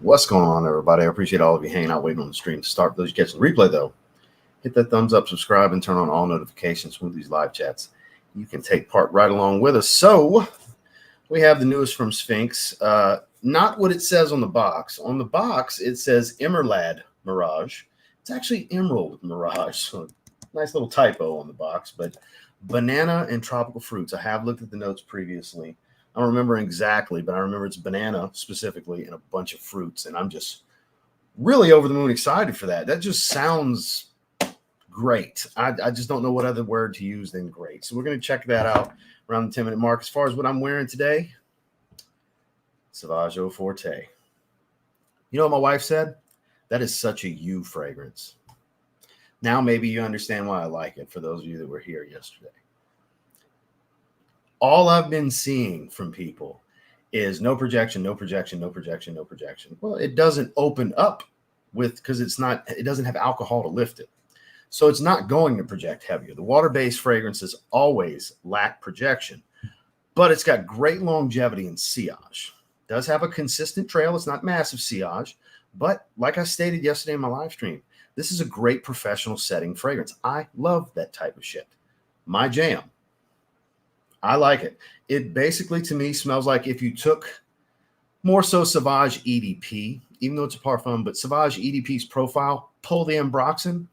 What's going on, everybody? I appreciate all of you hanging out, waiting on the stream to start. For those you catching the replay, though, hit that thumbs up, subscribe, and turn on all notifications with these live chats. You can take part right along with us. So we have the newest from Sphinx. Not what it says on the box. On the box, it says Emerald Mirage. It's actually Emerald Mirage. So nice little typo on the box, but banana and tropical fruits. I have looked at the notes previously. I don't remember exactly, but I remember it's banana specifically and a bunch of fruits. And I'm just really over the moon excited for that. That just sounds great. I just don't know what other word to use than great. So we're going to check that out around the 10-minute mark. As far as what I'm wearing today, Sauvage Forte. You know what my wife said? That is such a you fragrance. Now maybe you understand why I like it, for those of you that were here yesterday. All I've been seeing from people is no projection, no projection, no projection, no projection. Well, it doesn't open up because it doesn't have alcohol to lift it. So it's not going to project heavier. The water-based fragrances always lack projection, but it's got great longevity and sillage. It does have a consistent trail. It's not massive sillage, but like I stated yesterday in my live stream, this is a great professional setting fragrance. I love that type of shit. My jam. I like it. It basically, to me, smells like if you took more so Sauvage EDP, even though it's a parfum, but Sauvage EDP's profile, pull the Ambroxan,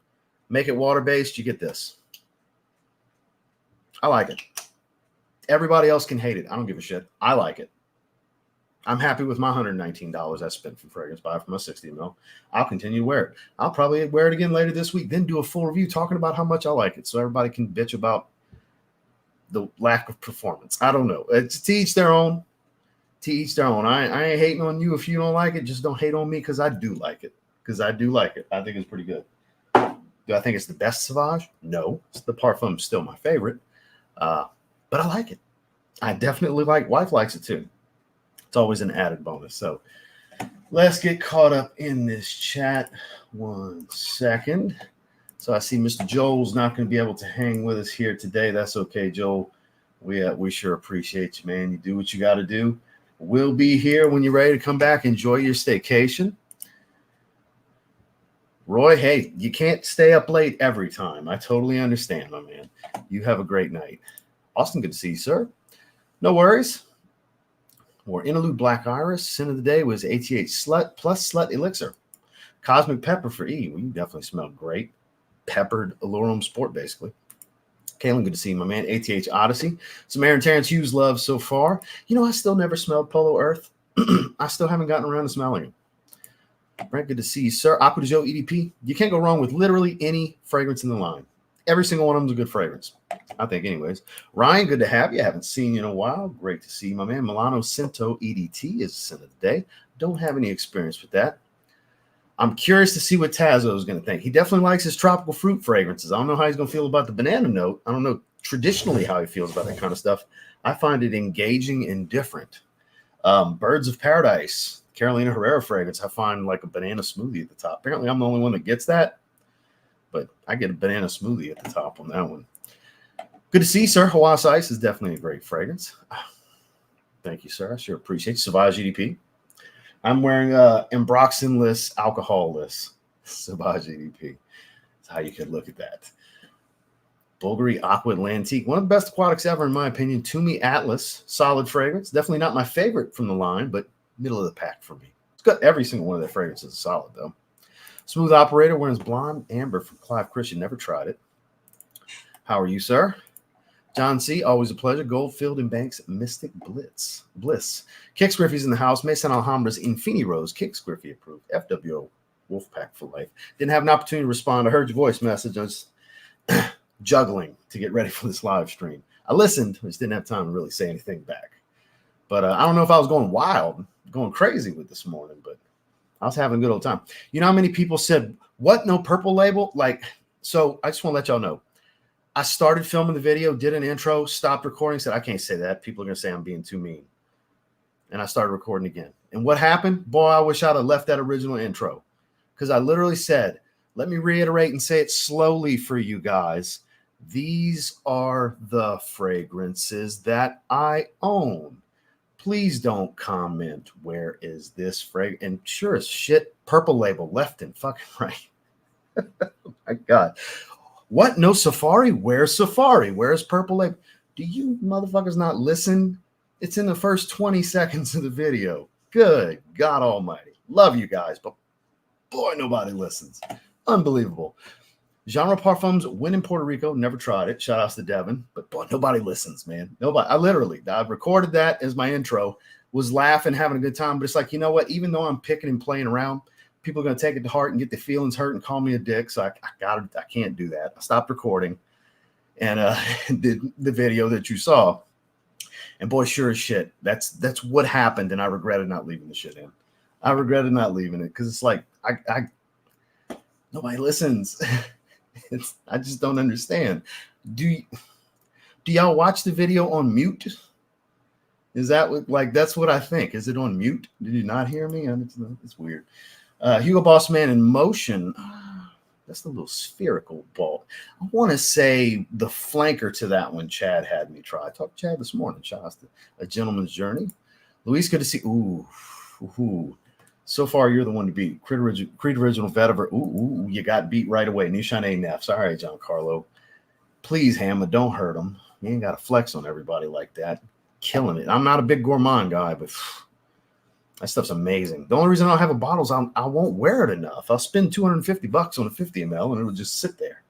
make it water-based, you get this. I like it. Everybody else can hate it. I don't give a shit. I like it. I'm happy with my $119 I spent for fragrance buy for my 60 ml. I'll continue to wear it. I'll probably wear it again later this week, then do a full review talking about how much I like it so everybody can bitch about the lack of performance. I don't know. It's to each their own. To each their own. I ain't hating on you if you don't like it. Just don't hate on me because I do like it. Because I do like it. I think it's pretty good. Do I think it's the best Sauvage? No. The parfum is still my favorite. But I like it. I definitely like. Wife likes it too. It's always an added bonus. So let's get caught up in this chat. 1 second. So I see Mr. Joel's not going to be able to hang with us here today. That's okay, Joel. We sure appreciate you, man. You do what you got to do. We'll be here when you're ready to come back. Enjoy your staycation. Roy, hey, you can't stay up late every time. I totally understand, my man. You have a great night. Austin, good to see you, sir. No worries. Or Interlude Black Iris. Sin of the day was ATH Slut plus Slut Elixir. Cosmic Pepper for E. Well, you definitely smell great. Peppered Alurum Sport, basically. Kalen, good to see you, my man. ATH Odyssey. Some Aaron Terrence Hughes love so far. You know, I still never smelled Polo Earth. I still haven't gotten around to smelling it. Brent, good to see you, sir. Aqua de Joe EDP. You can't go wrong with literally any fragrance in the line. Every single one of them is a good fragrance, I think, anyways. Ryan, good to have you. I haven't seen you in a while. Great to see you, my man. Milano Cinto EDT is the scent of the day. Don't have any experience with that. I'm curious to see what Tazo is going to think. He definitely likes his tropical fruit fragrances. I don't know how he's going to feel about the banana note. I don't know traditionally how he feels about that kind of stuff. I find it engaging and different. Birds of Paradise, Carolina Herrera fragrance. I find like a banana smoothie at the top. Apparently, I'm the only one that gets that, but I get a banana smoothie at the top on that one. Good to see you, sir. Hawaii Ice is definitely a great fragrance. Thank you, sir. I sure appreciate it. Sauvage EDP. I'm wearing Ambroxan-less, alcohol-less Sauvage EDP. That's how you could look at that. Bulgari Aqua Atlantique. One of the best aquatics ever, in my opinion. Toomey Atlas. Solid fragrance. Definitely not my favorite from the line, but middle of the pack for me. It's got every single one of their fragrances is solid, though. Smooth Operator wears Blonde Amber from Clive Christian. Never tried it. How are you, sir? John C., always a pleasure. Goldfield and Banks, Mystic Bliss. Kix Griffey's in the house. Mason Alhambra's Infini Rose. Kix Griffey approved. FWO Wolfpack for life. Didn't have an opportunity to respond. I heard your voice message. I was juggling to get ready for this live stream. I listened. I just didn't have time to really say anything back. But I don't know if I was going wild, going crazy with this morning, but I was having a good old time. You know how many people said, what, no purple label? Like, so I just want to let y'all know. I started filming the video, did an intro, stopped recording, said, I can't say that. People are going to say I'm being too mean. And I started recording again. And what happened? Boy, I wish I'd have left that original intro. Because I literally said, let me reiterate and say it slowly for you guys. These are the fragrances that I own. Please don't comment, where is this frag? And sure as shit, purple label left and fucking right. Oh my God. What? No Safari? Where's Safari? Where's purple label? Do you motherfuckers not listen? It's in the first 20 seconds of the video. Good God almighty. Love you guys, but boy, nobody listens. Unbelievable. Genre Parfums, win in Puerto Rico. Never tried it. Shout outs to Devin. But boy, nobody listens, man. Nobody. I recorded that as my intro, was laughing, having a good time. But it's like, you know what? Even though I'm picking and playing around, people are going to take it to heart and get their feelings hurt and call me a dick. So I can't do that. I stopped recording and did the video that you saw. And boy, sure as shit, that's what happened. And I regretted not leaving the shit in. I regretted not leaving it because it's like, nobody listens. I just don't understand. Do y'all watch the video on mute? Is that what, like, that's what I think. Is it on mute? Did you not hear me? It's weird. Hugo Boss Man in Motion. That's the little spherical ball. I want to say the flanker to that one Chad had me try. I talked to Chad this morning. Shout out to A Gentleman's Journey. Luis, good to see. Ooh. So far, you're the one to beat. Creed Original Vetiver. Ooh, you got beat right away. Nishan A. Neffs. All right, Giancarlo. Please, Hammer, don't hurt him. You ain't got to flex on everybody like that. Killing it. I'm not a big gourmand guy, but that stuff's amazing. The only reason I don't have a bottle is I won't wear it enough. I'll spend $250 on a 50 ml and it'll just sit there.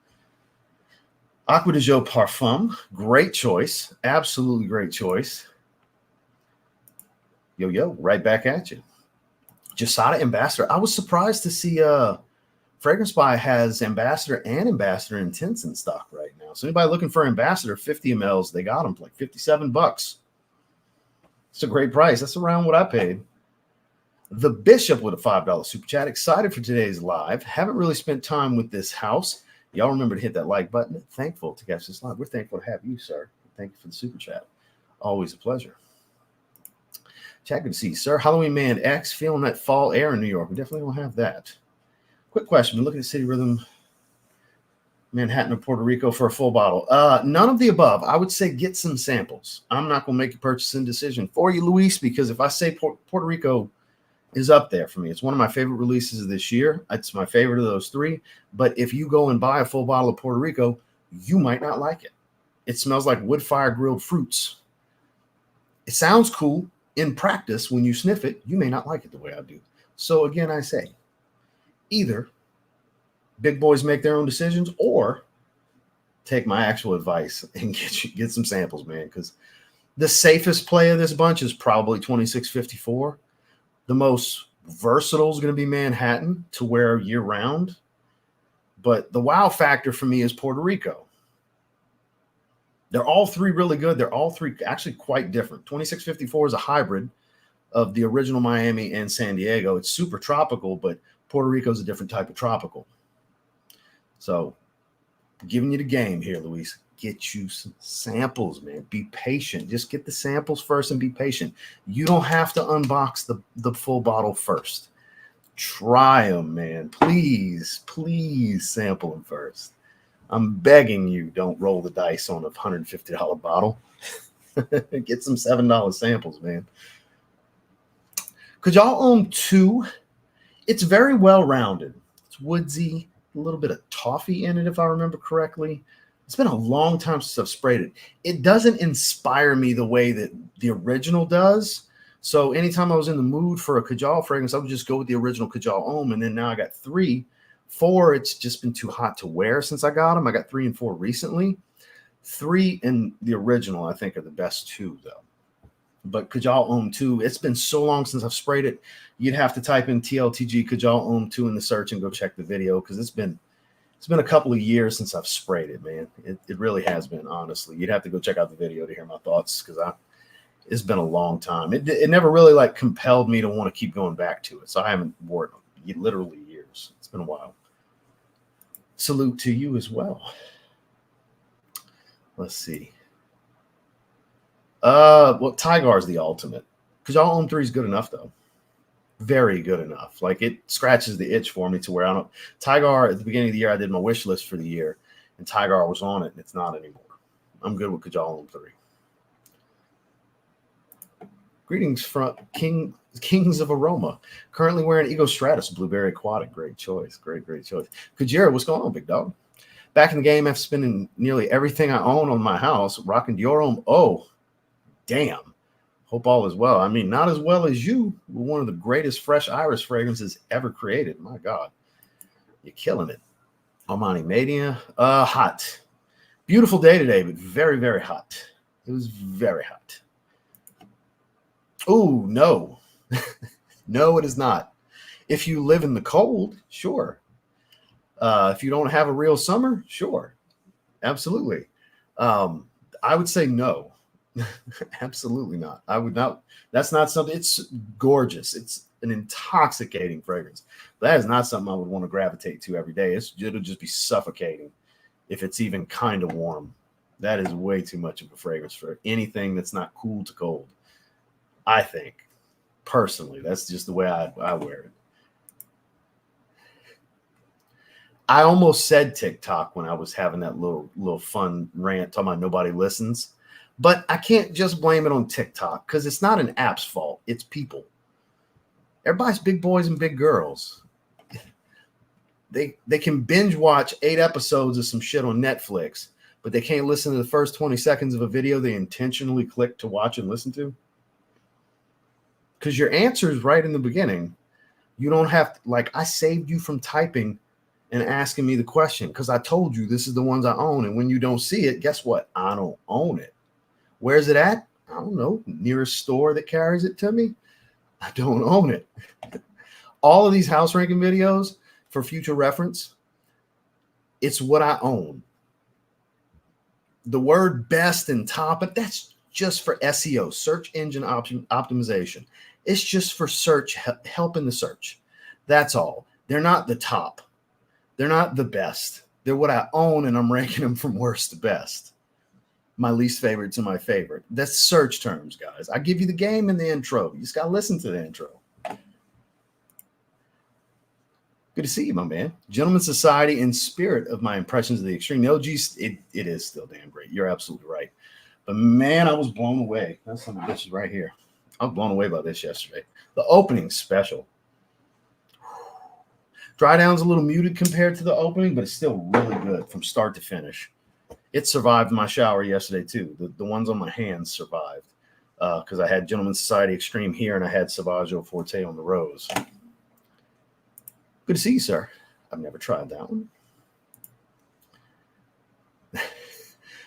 Aqua de Joe Parfum. Great choice. Absolutely great choice. Yo, right back at you. Jasada Ambassador. I was surprised to see Fragrance Spy has Ambassador and Ambassador Intense in stock right now. So anybody looking for Ambassador 50 mLs, they got them for like $57. It's a great price. That's around what I paid. The Bishop with a $5 super chat. Excited for today's live. Haven't really spent time with this house. Y'all remember to hit that like button. Thankful to catch this live. We're thankful to have you, sir. Thank you for the super chat. Always a pleasure. Chat, good to see you, sir. Halloween Man X, feeling that fall air in New York. We definitely don't have that. Quick question. We're looking at City Rhythm, Manhattan, or Puerto Rico for a full bottle. None of the above. I would say get some samples. I'm not going to make a purchasing decision for you, Luis, because if I say Puerto Rico is up there for me, it's one of my favorite releases of this year. It's my favorite of those three. But if you go and buy a full bottle of Puerto Rico, you might not like it. It smells like wood fire grilled fruits. It sounds cool. In practice, when you sniff it, you may not like it the way I do. So again, I say, either big boys make their own decisions or take my actual advice and get some samples, man, because the safest play of this bunch is probably 2654. The most versatile is going to be Manhattan to wear year round. But the wow factor for me is Puerto Rico. They're all three really good. They're all three actually quite different. 2654 is a hybrid of the original Miami and San Diego. It's super tropical, but Puerto Rico is a different type of tropical. So giving you the game here, Luis. Get you some samples, man. Be patient. Just get the samples first and be patient. You don't have to unbox the full bottle first. Try them, man. Please sample them first. I'm begging you, don't roll the dice on a $150 bottle. Get some $7 samples, man. Could y'all own two? It's very well-rounded. It's woodsy, a little bit of toffee in it, if I remember correctly. It's been a long time since I've sprayed it. It doesn't inspire me the way that the original does. So anytime I was in the mood for a Kajal fragrance, I would just go with the original Kajal Homme. And then now I got 3. 4, it's just been too hot to wear since I got them. I got 3 and 4 recently. 3 and the original, I think, are the best 2, though. But Kajal Homme 2, it's been so long since I've sprayed it. You'd have to type in TLTG Kajal Homme 2 in the search and go check the video because it's been a couple of years since I've sprayed it, man. It really has been, honestly. You'd have to go check out the video to hear my thoughts because it's been a long time. It never really like compelled me to want to keep going back to it. So I haven't worn it literally years. It's been a while. Salute to you as well. Let's see. Well, Tygar's the ultimate. Kajal Homme 3 is good enough, though. Very good enough. Like, it scratches the itch for me to where I don't. Tygar, at the beginning of the year, I did my wish list for the year, and Tygar was on it, and it's not anymore. I'm good with Kajal Homme 3. Greetings from Kings of Aroma. Currently wearing Ego Stratus Blueberry Aquatic. Great choice. Great choice. Kajira, what's going on, big dog? Back in the game after spending nearly everything I own on my house, rocking Diorum. Oh, damn. Hope all is well. I mean, not as well as you. One of the greatest fresh iris fragrances ever created. My God. You're killing it. Armani Mania. Hot. Beautiful day today, but very hot. It was very hot. Oh, no. No, it is not. If you live in the cold, sure. If you don't have a real summer, sure. Absolutely. I would say no. Absolutely not. I would not. That's not something. It's gorgeous. It's an intoxicating fragrance. But that is not something I would want to gravitate to every day. It'll just be suffocating if it's even kind of warm. That is way too much of a fragrance for anything that's not cool to cold. I think, personally, that's just the way I wear it. I almost said TikTok when I was having that little fun rant talking about nobody listens. But I can't just blame it on TikTok because it's not an app's fault. It's people. Everybody's big boys and big girls. They can binge watch 8 episodes of some shit on Netflix, but they can't listen to the first 20 seconds of a video they intentionally click to watch and listen to. Because your answer is right in the beginning. You don't have to, like, I saved you from typing and asking me the question because I told you this is the ones I own. And when you don't see it, guess what? I don't own it. Where's it at? I don't know. Nearest store that carries it to me? I don't own it. All of these house ranking videos, for future reference, it's what I own. The word best and top, but that's just for SEO, search engine optimization. It's just for search, helping the search. That's all. They're not the top. They're not the best. They're what I own, and I'm ranking them from worst to best. My least favorite to my favorite. That's search terms, guys. I give you the game in the intro. You just got to listen to the intro. Good to see you, my man. Gentleman Society, in spirit of my impressions of the extreme. The OGs, it is still damn great. You're absolutely right. But, man, I was blown away. That's some of the bitches right here. I was blown away by this yesterday. The opening special. Dry down's a little muted compared to the opening, but it's still really good from start to finish. It survived my shower yesterday, too. The ones on my hands survived because I had Gentleman Society Extreme here and I had Sauvage Forte on the rose. Good to see you, sir. I've never tried that one.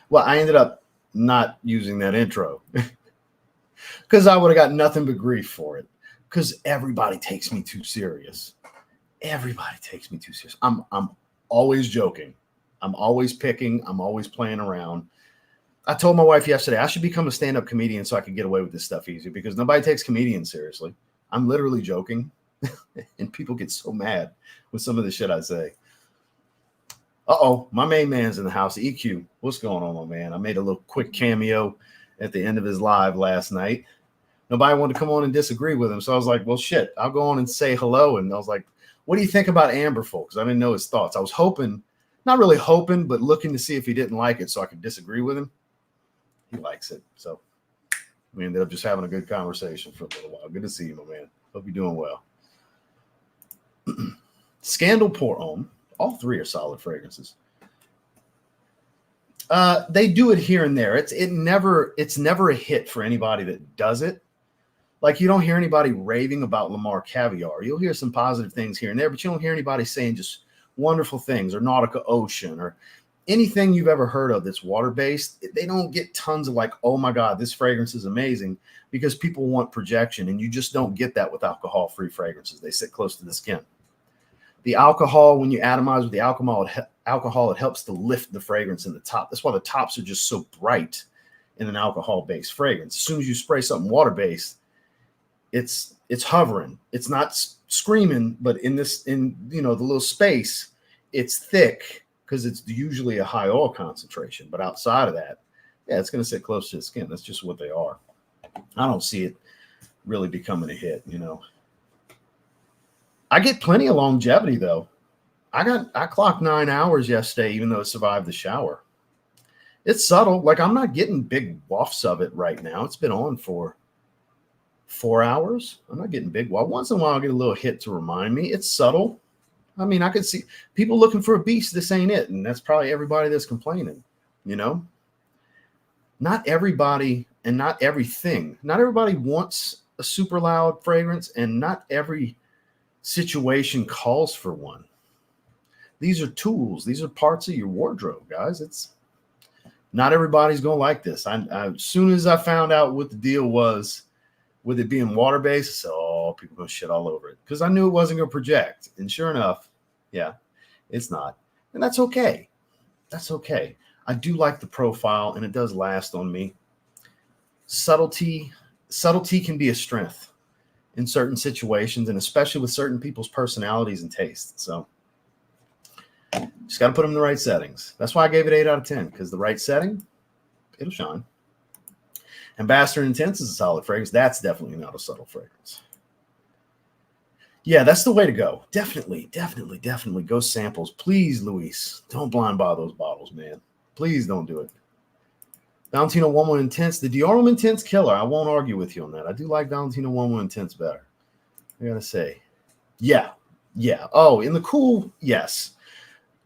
Well, I ended up not using that intro because I would have got nothing but grief for it because everybody takes me too serious. Everybody takes me too serious. I'm always joking. I'm always picking. I'm always playing around. I told my wife yesterday I should become a stand-up comedian so I could get away with this stuff easier because nobody takes comedians seriously. I'm literally joking, and people get so mad with some of the shit I say. Uh-oh, my main man's in the house. EQ, what's going on, my man? I made a little quick cameo at the end of his live last night. Nobody wanted to come on and disagree with him, so I was like, well, shit, I'll go on and say hello. And I was like, what do you think about Amberful? Because I didn't know his thoughts. I was hoping, not really hoping, but looking to see if he didn't like it so I could disagree with him. He likes it. So we ended up just having a good conversation for a little while. Good to see you, my man. Hope you're doing well. Scandal Pour Homme. All three are solid fragrances. They do it here and there. It's never a hit for anybody that does it. Like, you don't hear anybody raving about Lamar Caviar. You'll hear some positive things here and there, but you don't hear anybody saying just wonderful things, or Nautica Ocean, or anything you've ever heard of that's water-based. They don't get tons of like, oh my God, this fragrance is amazing, because people want projection, and you just don't get that with alcohol-free fragrances. They sit close to the skin. The alcohol, when you atomize with the alcohol, it helps to lift the fragrance in the top. That's why the tops are just so bright in an alcohol-based fragrance. As soon as you spray something water-based, it's hovering. It's not screaming, but in the little space, it's thick because it's usually a high oil concentration. But outside of that, yeah, it's going to sit close to the skin. That's just what they are. I don't see it really becoming a hit, I get plenty of longevity though. I clocked 9 hours yesterday, even though it survived the shower. It's subtle. Like, I'm not getting big wafts of it right now. It's been on for 4 hours. I'm not getting big. Well, once in a while I'll get a little hit to remind me. It's subtle. I mean, I could see people looking for a beast. This ain't it. And that's probably everybody that's complaining, you know? Not everybody and not everything. Not everybody wants a super loud fragrance, and not every situation calls for one. These are tools. These are parts of your wardrobe, guys. It's not everybody's going to like this. As soon as I found out what the deal was with it being water-based, I said, oh, people are going to shit all over it, because I knew it wasn't going to project. And sure enough, yeah, it's not. And that's okay. That's okay. I do like the profile, and it does last on me. Subtlety can be a strength in certain situations, and especially with certain people's personalities and tastes. So just got to put them in the right settings. That's why I gave it 8 out of 10, because the right setting, it'll shine. Ambassador Intense is a solid fragrance. That's definitely not a subtle fragrance. Yeah, that's the way to go. Definitely go samples. Please, Luis, don't blind buy those bottles, man. Please don't do it. Valentino 11 Intense, the Diorum Intense killer. I won't argue with you on that. I do like Valentino 11 Intense better, I gotta say. Yeah. Oh, in the cool, yes.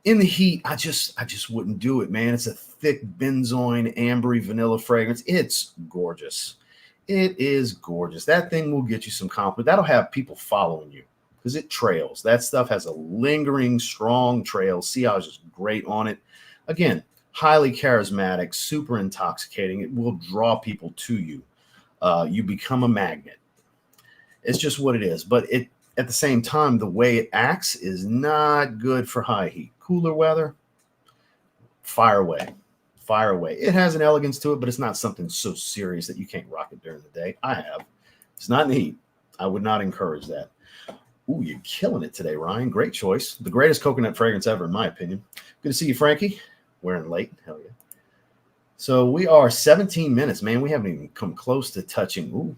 In the heat, I just wouldn't do it, man. It's a thick benzoin, ambery vanilla fragrance. It's gorgeous. It is gorgeous. That thing will get you some compliment. That'll have people following you because it trails. That stuff has a lingering, strong trail. Sillage is great on it. Again, highly charismatic, super intoxicating. It will draw people to you. You become a magnet. It's just what it is. But it, at the same time, the way it acts is not good for high heat. Cooler weather, fire away. Fire away. It has an elegance to it, but it's not something so serious that you can't rock it during the day. I have. It's not in the heat. I would not encourage that. Ooh, you're killing it today, Ryan. Great choice. The greatest coconut fragrance ever, in my opinion. Good to see you, Frankie. Wearing late. Hell yeah. So we are 17 minutes, man. We haven't even come close to touching. Ooh.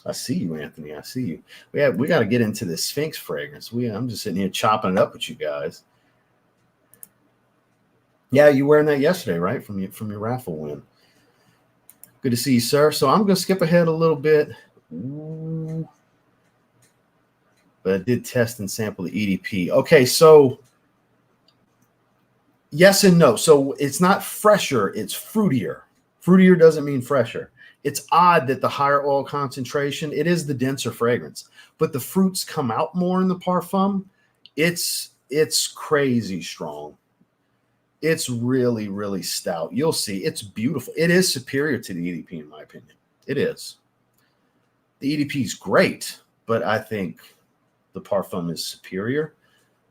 I see you, Anthony. I see you. We got to get into this Sphinx fragrance. I'm just sitting here chopping it up with you guys. Yeah, you wearing that yesterday, right? From your raffle win. Good to see you, sir. So I'm going to skip ahead a little bit. Ooh. But I did test and sample the EDP. Okay, so yes and no. So it's not fresher, it's fruitier. Fruitier doesn't mean fresher. It's odd that the higher oil concentration, it is the denser fragrance, but the fruits come out more in the parfum. It's crazy strong. It's really, really stout. You'll see. It's beautiful. It is superior to the EDP, in my opinion. It is. The EDP is great, but I think the parfum is superior.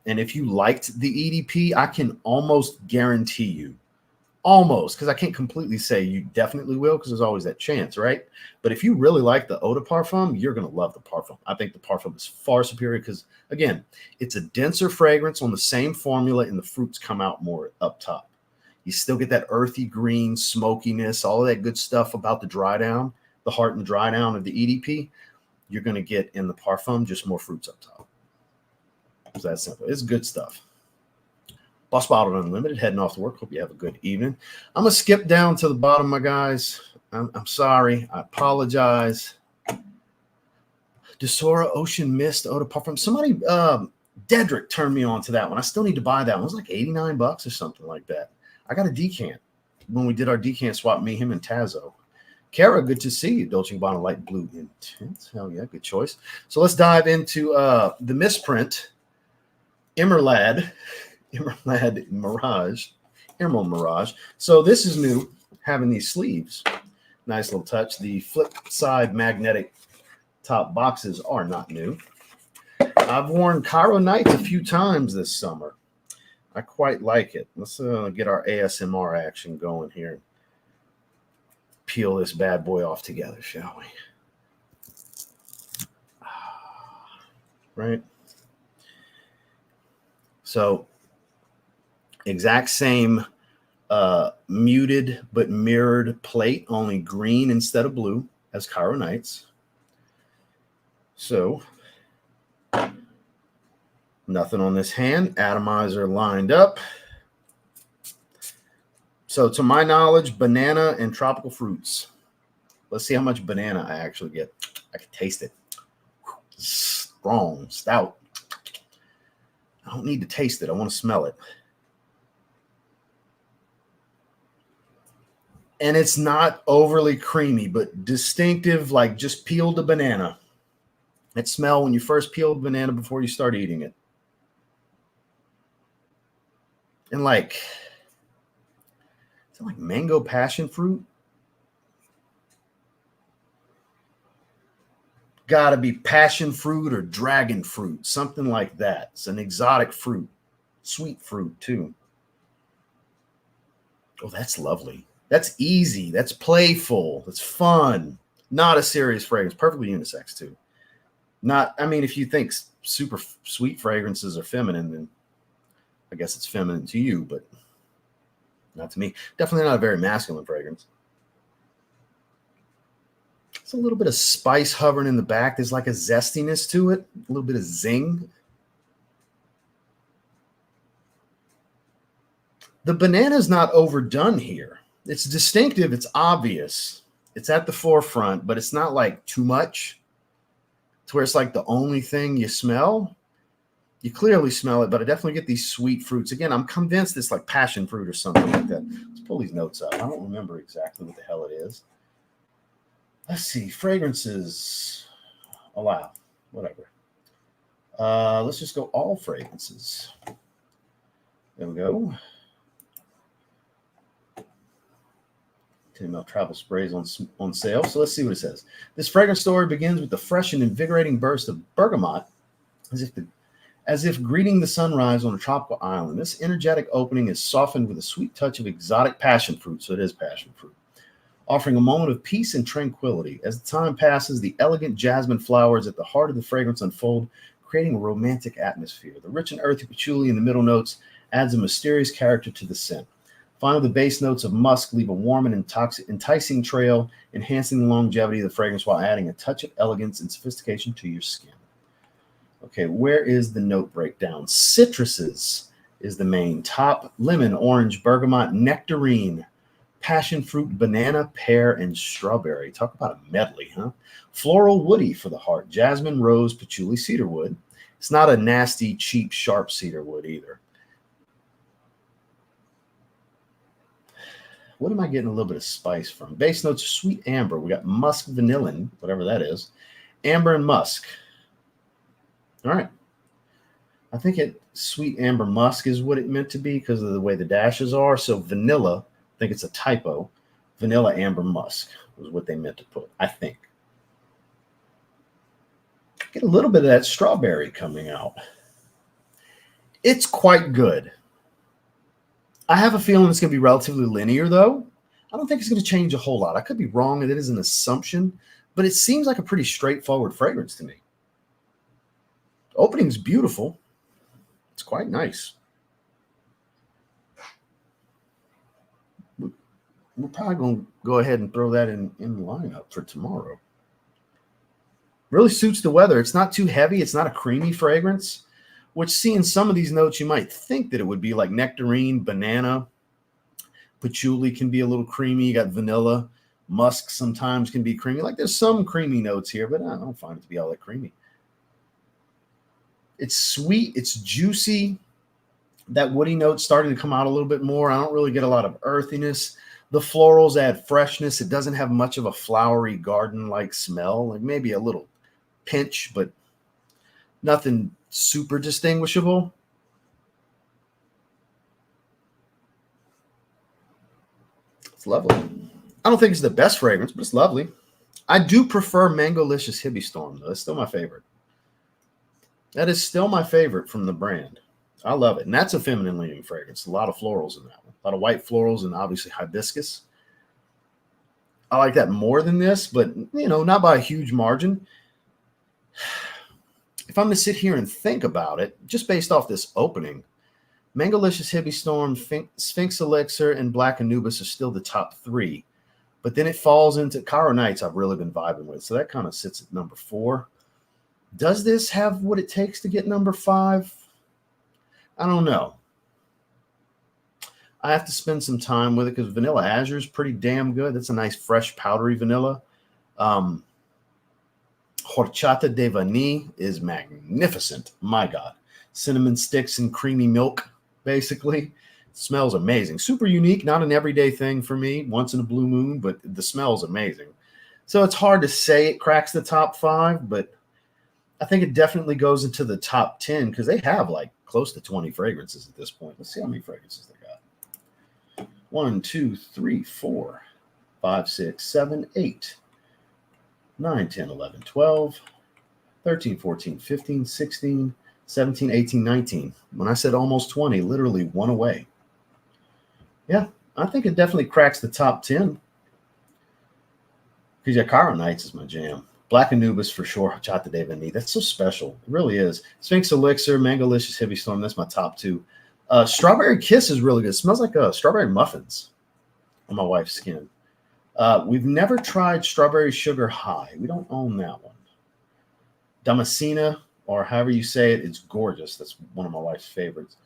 And if you liked the EDP, I can almost guarantee you, almost, because I can't completely say you definitely will, because there's always that chance, right? But if you really like the eau de parfum, you're going to love the parfum. I think the parfum is far superior because, again, it's a denser fragrance on the same formula, and the fruits come out more up top. You still get that earthy green smokiness, all of that good stuff about the dry down, the heart and the dry down of the EDP. You're going to get in the parfum just more fruits up top. It's that simple. It's good stuff. Boss Bottled Unlimited, heading off to work. Hope you have a good evening. I'm going to skip down to the bottom, my guys. I'm sorry. I apologize. Desora Ocean Mist Eau de Parfum. Somebody, Dedrick, turned me on to that one. I still need to buy that one. It was like $89 or something like that. I got a decant when we did our decant swap, me, him, and Tazo. Kara, good to see you. Dolce & Gabbana Light Blue Intense. Hell yeah, good choice. So let's dive into the misprint, Emerald Mirage. So this is new, having these sleeves. Nice little touch. The flip side magnetic top boxes are not new. I've worn Cairo Nights a few times this summer. I quite like it. Let's get our ASMR action going here. Peel this bad boy off together, shall we? Right? So exact same muted but mirrored plate, only green instead of blue as Cairo Nights. So nothing on this hand. Atomizer lined up. So to my knowledge, banana and tropical fruits. Let's see how much banana I actually get. I can taste it. Strong, stout. I don't need to taste it. I want to smell it. And it's not overly creamy, but distinctive, like just peeled a banana. That smell when you first peel the banana before you start eating it. And like, is it like mango passion fruit? Gotta be passion fruit or dragon fruit, something like that. It's an exotic fruit, sweet fruit too. Oh, that's lovely. That's easy. That's playful. That's fun. Not a serious fragrance. Perfectly unisex too. Not, I mean, if you think super sweet fragrances are feminine, then I guess it's feminine to you, but not to me. Definitely not a very masculine fragrance. It's a little bit of spice hovering in the back. There's like a zestiness to it, a little bit of zing. The banana's not overdone here. It's distinctive. It's obvious. It's at the forefront, but it's not like too much to where it's like the only thing you smell. You clearly smell it, but I definitely get these sweet fruits. Again, I'm convinced it's like passion fruit or something like that. Let's pull these notes up. I don't remember exactly what the hell it is. Let's see. Fragrances. Allow. Whatever. Let's just go all fragrances. There we go. Melt travel sprays on sale. So let's see what it says. This fragrance story begins with the fresh and invigorating burst of bergamot, as if greeting the sunrise on a tropical island. This energetic opening is softened with a sweet touch of exotic passion fruit. So it is passion fruit, offering a moment of peace and tranquility. As the time passes, the elegant jasmine flowers at the heart of the fragrance unfold, creating a romantic atmosphere. The rich and earthy patchouli in the middle notes adds a mysterious character to the scent. Finally, the base notes of musk leave a warm and enticing trail, enhancing the longevity of the fragrance while adding a touch of elegance and sophistication to your skin. Okay, where is the note breakdown? Citruses is the main. Top: lemon, orange, bergamot, nectarine, passion fruit, banana, pear, and strawberry. Talk about a medley, huh? Floral, woody for the heart. Jasmine, rose, patchouli, cedarwood. It's not a nasty, cheap, sharp cedarwood either. What am I getting a little bit of spice from? Base notes are sweet amber. We got musk vanillin, whatever that is. Amber and musk. All right. I think sweet amber musk is what it meant to be because of the way the dashes are. So vanilla, I think it's a typo. Vanilla amber musk was what they meant to put, I think. Get a little bit of that strawberry coming out. It's quite good. I have a feeling it's going to be relatively linear, though. I don't think it's going to change a whole lot. I could be wrong, and it is an assumption, but it seems like a pretty straightforward fragrance to me. The opening's beautiful. It's quite nice. We're probably going to go ahead and throw that in the lineup for tomorrow. Really suits the weather. It's not too heavy. It's not a creamy fragrance, which seeing some of these notes, you might think that it would be like nectarine, banana, patchouli can be a little creamy. You got vanilla, musk sometimes can be creamy. Like there's some creamy notes here, but I don't find it to be all that creamy. It's sweet. It's juicy. That woody note's starting to come out a little bit more. I don't really get a lot of earthiness. The florals add freshness. It doesn't have much of a flowery garden-like smell. Like maybe a little pinch, but nothing super distinguishable. It's lovely. I don't think it's the best fragrance, but it's lovely. I do prefer Mangolicious Hippie Storm, though. It's still my favorite. That is still my favorite from the brand. I love it. And that's a feminine leaning fragrance. A lot of florals in that one. A lot of white florals and obviously hibiscus. I like that more than this, but, you know, not by a huge margin. If I'm to sit here and think about it, just based off this opening, Mangolicious Hippie Storm, Sphinx Elixir, and Black Anubis are still the top three. But then it falls into Cairo Nights I've really been vibing with. So that kind of sits at number 4. Does this have what it takes to get number 5? I don't know. I have to spend some time with it because Vanilla Azure is pretty damn good. That's a nice, fresh, powdery vanilla. Horchata de vanille is magnificent. My God. Cinnamon sticks and creamy milk, basically. Smells amazing. Super unique, not an everyday thing for me, once in a blue moon, but the smell's amazing. So it's hard to say it cracks the top 5, but I think it definitely goes into the top 10 because they have like close to 20 fragrances at this point. Let's see how many fragrances they got. 1, 2, 3, 4, 5, 6, 7, 8, 9, 10, 11, 12, 13, 14, 15, 16, 17, 18, 19. When I said almost 20, literally one away. Yeah, I think it definitely cracks the top 10. Because yeah, Cairo Nights is my jam. Black Anubis for sure. Horchata de vanille. That's so special. It really is. Sphinx Elixir, Mangalicious Heavy Storm. That's my top 2. Strawberry Kiss is really good. It smells like strawberry muffins on my wife's skin. We've never tried Strawberry Sugar High. We don't own that one. Damascena, or however you say it, it's gorgeous. That's one of my wife's favorites.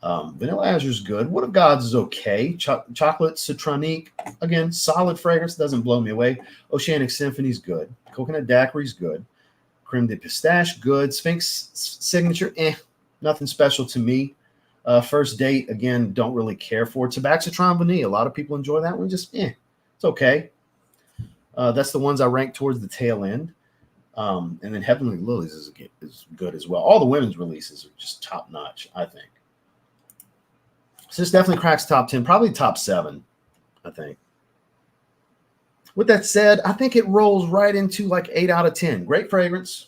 Vanilla Azure is good. Wood of Gods is okay. Chocolate Citronique, again, solid fragrance. Doesn't blow me away. Oceanic Symphony is good. Coconut Daiquiri is good. Creme de Pistache, good. Sphinx Signature, nothing special to me. First Date, again, don't really care for it. Tabaxitron Vanilla, a lot of people enjoy that one. Just, it's okay. That's the ones I rank towards the tail end. And then Heavenly Lilies is good as well. All the women's releases are just top notch, I think. So this definitely cracks top 10, probably top 7, I think. With that said, I think it rolls right into like 8 out of 10. Great fragrance.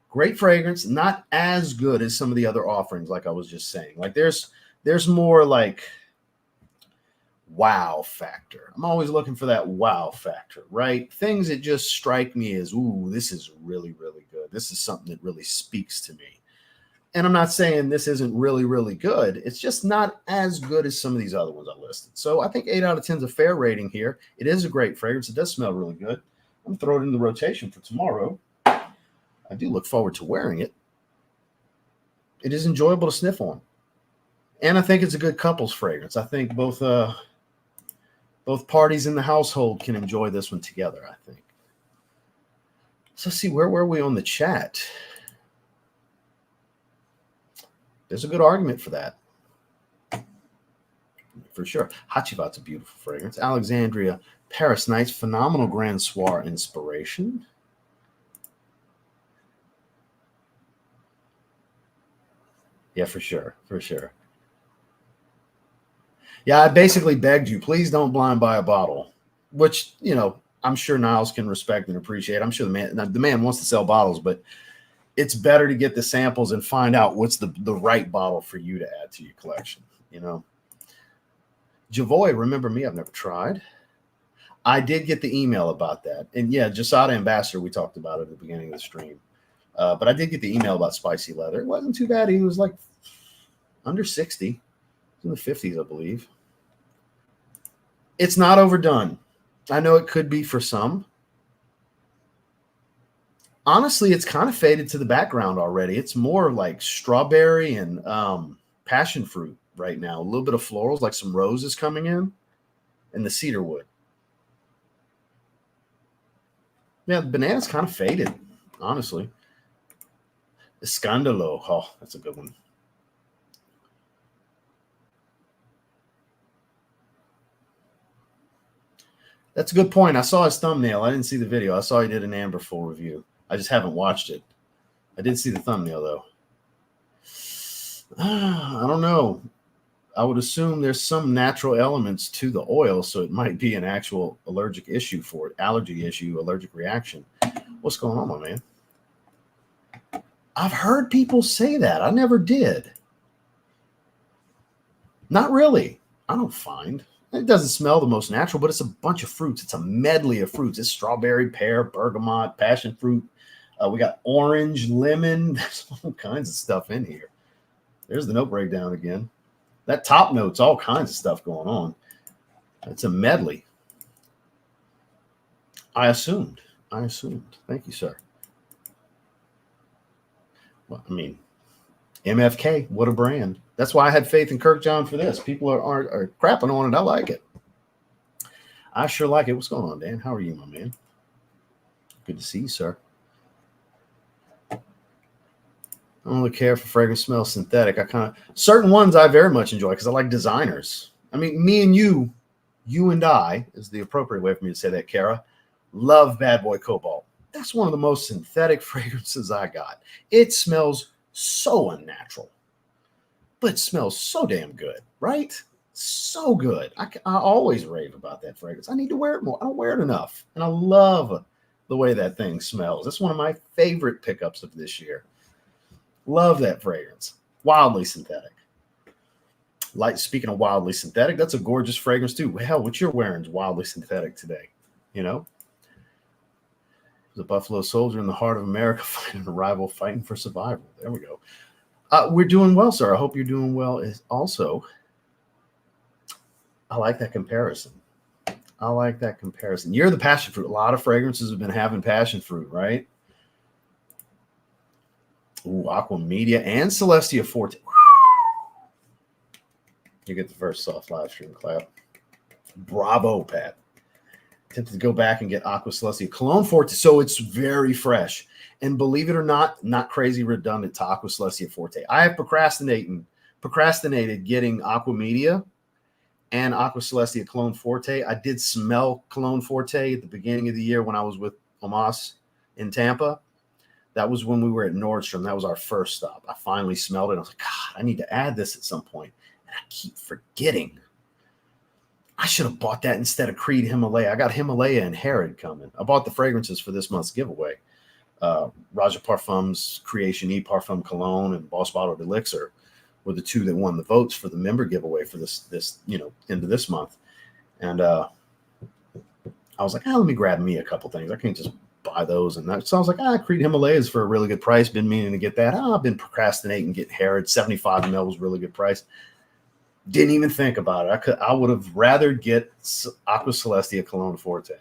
Great fragrance. Not as good as some of the other offerings, like I was just saying. Like there's more like wow factor. I'm always looking for that wow factor, right? Things that just strike me as, ooh, this is really, really good. This is something that really speaks to me. And I'm not saying this isn't really, really good. It's just not as good as some of these other ones I listed. So I think 8 out of 10 is a fair rating here. It is a great fragrance. It does smell really good. I'm going to throw it in the rotation for tomorrow. I do look forward to wearing it. It is enjoyable to sniff on. And I think it's a good couples fragrance. I think both parties in the household can enjoy this one together, I think. So let's see, where were we on the chat? There's a good argument for that. For sure. Hachivat's a beautiful fragrance. Alexandria Paris Nights, phenomenal Grand Soir inspiration. Yeah, for sure. For sure. Yeah, I basically begged you, please don't blind buy a bottle, which, I'm sure Niles can respect and appreciate. I'm sure the man wants to sell bottles, but it's better to get the samples and find out what's the right bottle for you to add to your collection, Javoy, remember me, I've never tried. I did get the email about that. And yeah, Jasada Ambassador, we talked about it at the beginning of the stream. But I did get the email about Spicy Leather. It wasn't too bad. He was like under 60. In the 50s, I believe. It's not overdone. I know it could be for some. Honestly, it's kind of faded to the background already. It's more like strawberry and passion fruit right now. A little bit of florals, like some roses coming in, and the cedar wood. Yeah, the banana's kind of faded, honestly. Escandalo. Oh, that's a good one. That's a good point. I saw his thumbnail. I didn't see the video. I saw he did an Amber full review. I just haven't watched it. I did see the thumbnail, though. I don't know. I would assume there's some natural elements to the oil, so it might be an actual allergic issue for it. Allergy issue, allergic reaction. What's going on, my man? I've heard people say that. I never did. Not really. I don't find. It doesn't smell the most natural, but it's a bunch of fruits. It's a medley of fruits. It's strawberry, pear, bergamot, passion fruit. We got orange, lemon. There's all kinds of stuff in here. There's the note breakdown again. That top note's all kinds of stuff going on. It's a medley. I assumed. Thank you, sir. Well, I mean, MFK, what a brand. That's why I had faith in Kirkjohn for this. People are crapping on it. I like it. I sure like it. What's going on, Dan? How are you, my man? Good to see you, sir. I don't really care for fragrance smells synthetic. Certain ones I very much enjoy because I like designers. I mean, me and you and I is the appropriate way for me to say that, Kara, love Bad Boy Cobalt. That's one of the most synthetic fragrances I got. It smells so unnatural, but it smells so damn good, right? So good. I always rave about that fragrance. I need to wear it more. I don't wear it enough. And I love the way that thing smells. That's one of my favorite pickups of this year. Love that fragrance. Wildly synthetic. Speaking of wildly synthetic, that's a gorgeous fragrance too. Hell, what you're wearing is wildly synthetic today. You know? The Buffalo Soldier in the heart of America fighting a rival, fighting for survival. There we go. We're doing well, sir. I hope you're doing well. Also, I like that comparison. I like that comparison. You're the passion fruit. A lot of fragrances have been having passion fruit, right? Ooh, Aqua Media and Celestia Forte. You get the first soft live stream clap. Bravo, Pat. Tempted to go back and get Aqua Celestia Cologne Forte. So it's very fresh. And believe it or not crazy redundant to Aqua Celestia Forte. I have procrastinated getting Aqua Media and Aqua Celestia Cologne Forte. I did smell Cologne Forte at the beginning of the year when I was with Omas in Tampa. That was when we were at Nordstrom. That was our first stop. I finally smelled it. I was like, God, I need to add this at some point. And I keep forgetting. I should have bought that instead of Creed Himalaya. I got Himalaya and Herod coming. I bought the fragrances for this month's giveaway. Raja Parfum's Creation E Parfum Cologne and Boss Bottled Elixir were the two that won the votes for the member giveaway for this into this month. And I was like, let me grab me a couple things. I can't just buy those. And that, so I was like, Creed Himalayas for a really good price. Been meaning to get that. I've been procrastinating getting Herod. 75 ml was really good price. Didn't even think about it. I would have rather get Aqua Celestia Cologne Forte.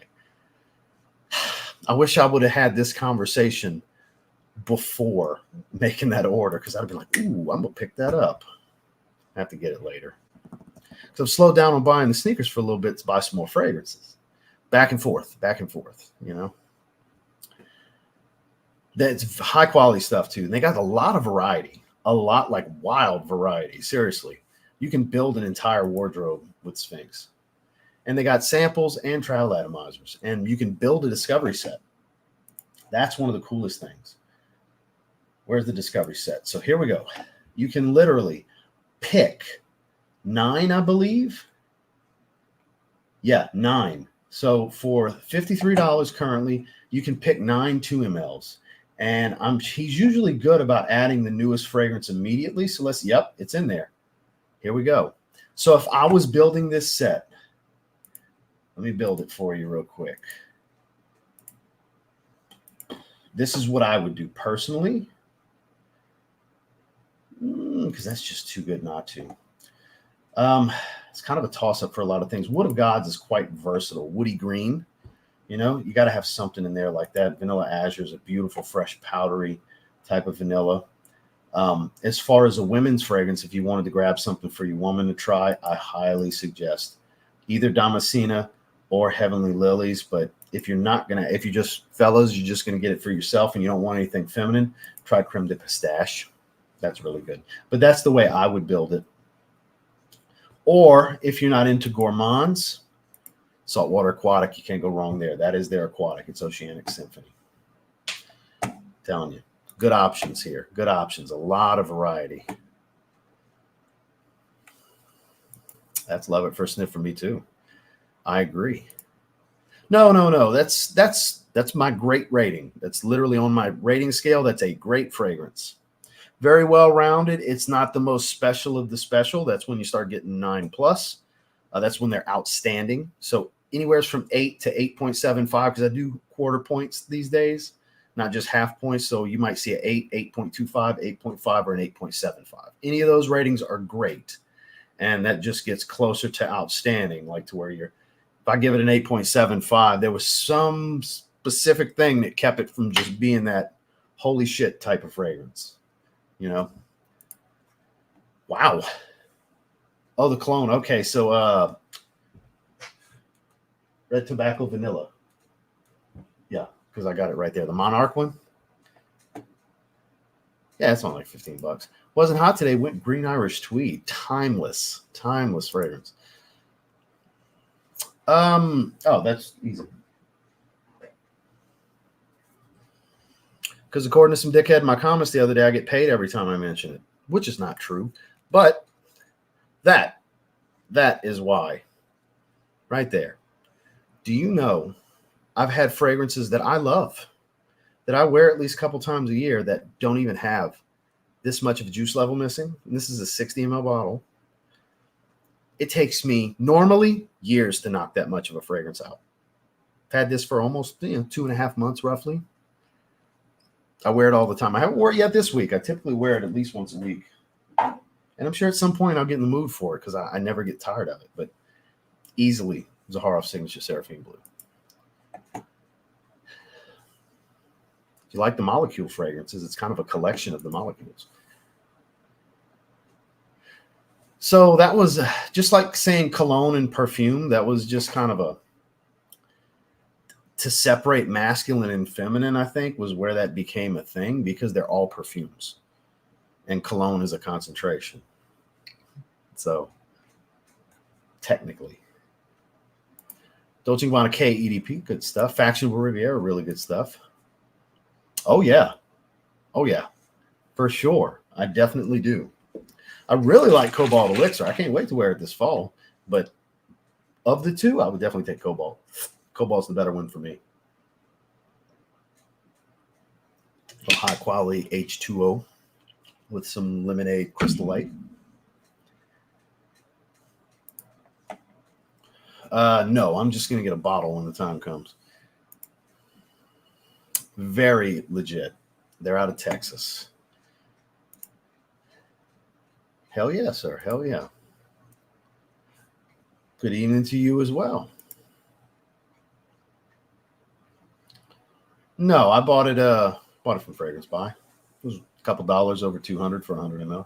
I wish I would have had this conversation before making that order, because I'd have been like, ooh, I'm going to pick that up. I have to get it later. Because I've slowed down on buying the sneakers for a little bit to buy some more fragrances. Back and forth, you know. That's high quality stuff too. And they got a lot of variety, a lot like wild variety. Seriously. You can build an entire wardrobe with Sphinx. And they got samples and trial atomizers. And you can build a discovery set. That's one of the coolest things. Where's the discovery set? So here we go. You can literally pick 9, I believe. Yeah, 9. So for $53 currently, you can pick 9 2 mLs. And he's usually good about adding the newest fragrance immediately. So yep, it's in there. Here we go. So if I was building this set, let me build it for you real quick. This is what I would do personally, because that's just too good not to. It's kind of a toss-up for a lot of things. Wood of Gods is quite versatile. Woody green, you know, you got to have something in there like that. Vanilla Azure is a beautiful, fresh, powdery type of vanilla. As far as a women's fragrance, if you wanted to grab something for your woman to try, I highly suggest either Damascena or Heavenly Lilies. But if you're just fellas, you're just going to get it for yourself and you don't want anything feminine, try Creme de Pistache. That's really good. But that's the way I would build it. Or if you're not into gourmands, Saltwater Aquatic, you can't go wrong there. That is their aquatic. It's Oceanic Symphony. I'm telling you. Good options here. Good options. A lot of variety. That's love at first sniff for me too. I agree. No. That's my great rating. That's literally on my rating scale. That's a great fragrance. Very well rounded. It's not the most special of the special. That's when you start getting 9+. That's when they're outstanding. So anywhere from 8 to 8.75, because I do quarter points these days. Not just half points. So you might see an 8, 8.25, 8.5, or an 8.75. Any of those ratings are great. And that just gets closer to outstanding, like to where if I give it an 8.75, there was some specific thing that kept it from just being that holy shit type of fragrance. You know? Wow. Oh, the cologne. Okay. So, Red Tobacco Vanilla. Yeah. because I got it right there. The Monarch one. Yeah, it's only like $15. Wasn't hot today. Went green Irish tweed. Timeless fragrance. Oh, that's easy. Because according to some dickhead in my comments the other day, I get paid every time I mention it, which is not true. But that is why. Right there. Do you know I've had fragrances that I love, that I wear at least a couple times a year, that don't even have this much of a juice level missing? And this is a 60 ml bottle. It takes me normally years to knock that much of a fragrance out. I've had this for almost 2.5 months roughly. I wear it all the time. I haven't worn it yet this week. I typically wear it at least once a week. And I'm sure at some point I'll get in the mood for it because I never get tired of it. But easily Zaharoff Signature Seraphine Blue. If you like the molecule fragrances, it's kind of a collection of the molecules. So that was just like saying cologne and perfume. That was just kind of to separate masculine and feminine, I think, was where that became a thing, because they're all perfumes and cologne is a concentration. So technically, Dolce & Gabbana K EDP, good stuff. Fashionable Riviera, really good stuff. Oh yeah, for sure. I definitely do. I really like Cobalt Elixir. I can't wait to wear it this fall. But of the two, I would definitely take Cobalt. Cobalt's the better one for me. A high quality H2O with some lemonade Crystal Light. No, I'm just going to get a bottle when the time comes. Very legit. They're out of Texas. Hell yeah, sir. Hell yeah. Good evening to you as well. No, I bought it from Fragrance Buy. It was a couple dollars over $200 for 100 ml.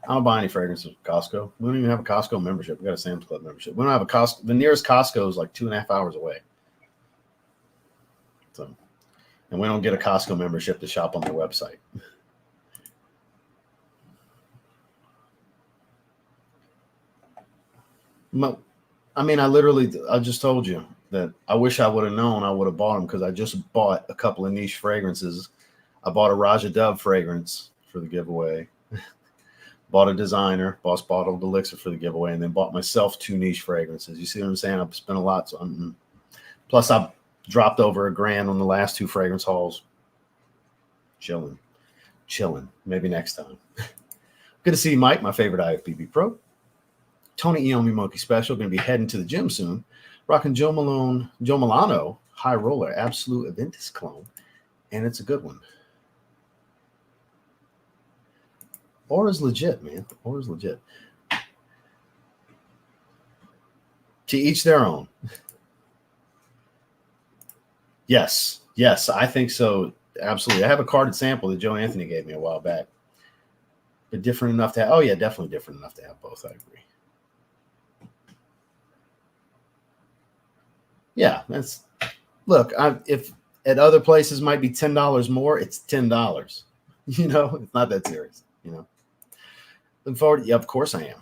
I don't buy any fragrances from Costco. We don't even have a Costco membership. We got a Sam's Club membership. We don't have a Costco. The nearest Costco is like 2.5 hours away. So, and we don't get a Costco membership to shop on their website. I mean, I just told you that I wish I would have known. I would have bought them, because I just bought a couple of niche fragrances. I bought a Raja Dove fragrance for the giveaway. Bought a designer, Boss Bottled Elixir for the giveaway, and then bought myself 2 niche fragrances. You see what I'm saying? I've spent a lot. So plus, I've dropped over $1,000 on the last 2 fragrance hauls. Chilling. Maybe next time. Good to see you, Mike, my favorite IFBB pro. Tony Iommi Monkey Special. Going to be heading to the gym soon. Rocking Joe Milano High Roller Absolute Aventus clone. And it's a good one. Aura's legit, man. Aura's legit. To each their own. Yes, I think so. Absolutely. I have a carded sample that Joe Anthony gave me a while back. But different enough to have, oh yeah, definitely different enough to have both. I agree. Yeah, look, if at other places might be $10 more, it's $10. You know, it's not that serious, you know. Looking forward, yeah, of course I am.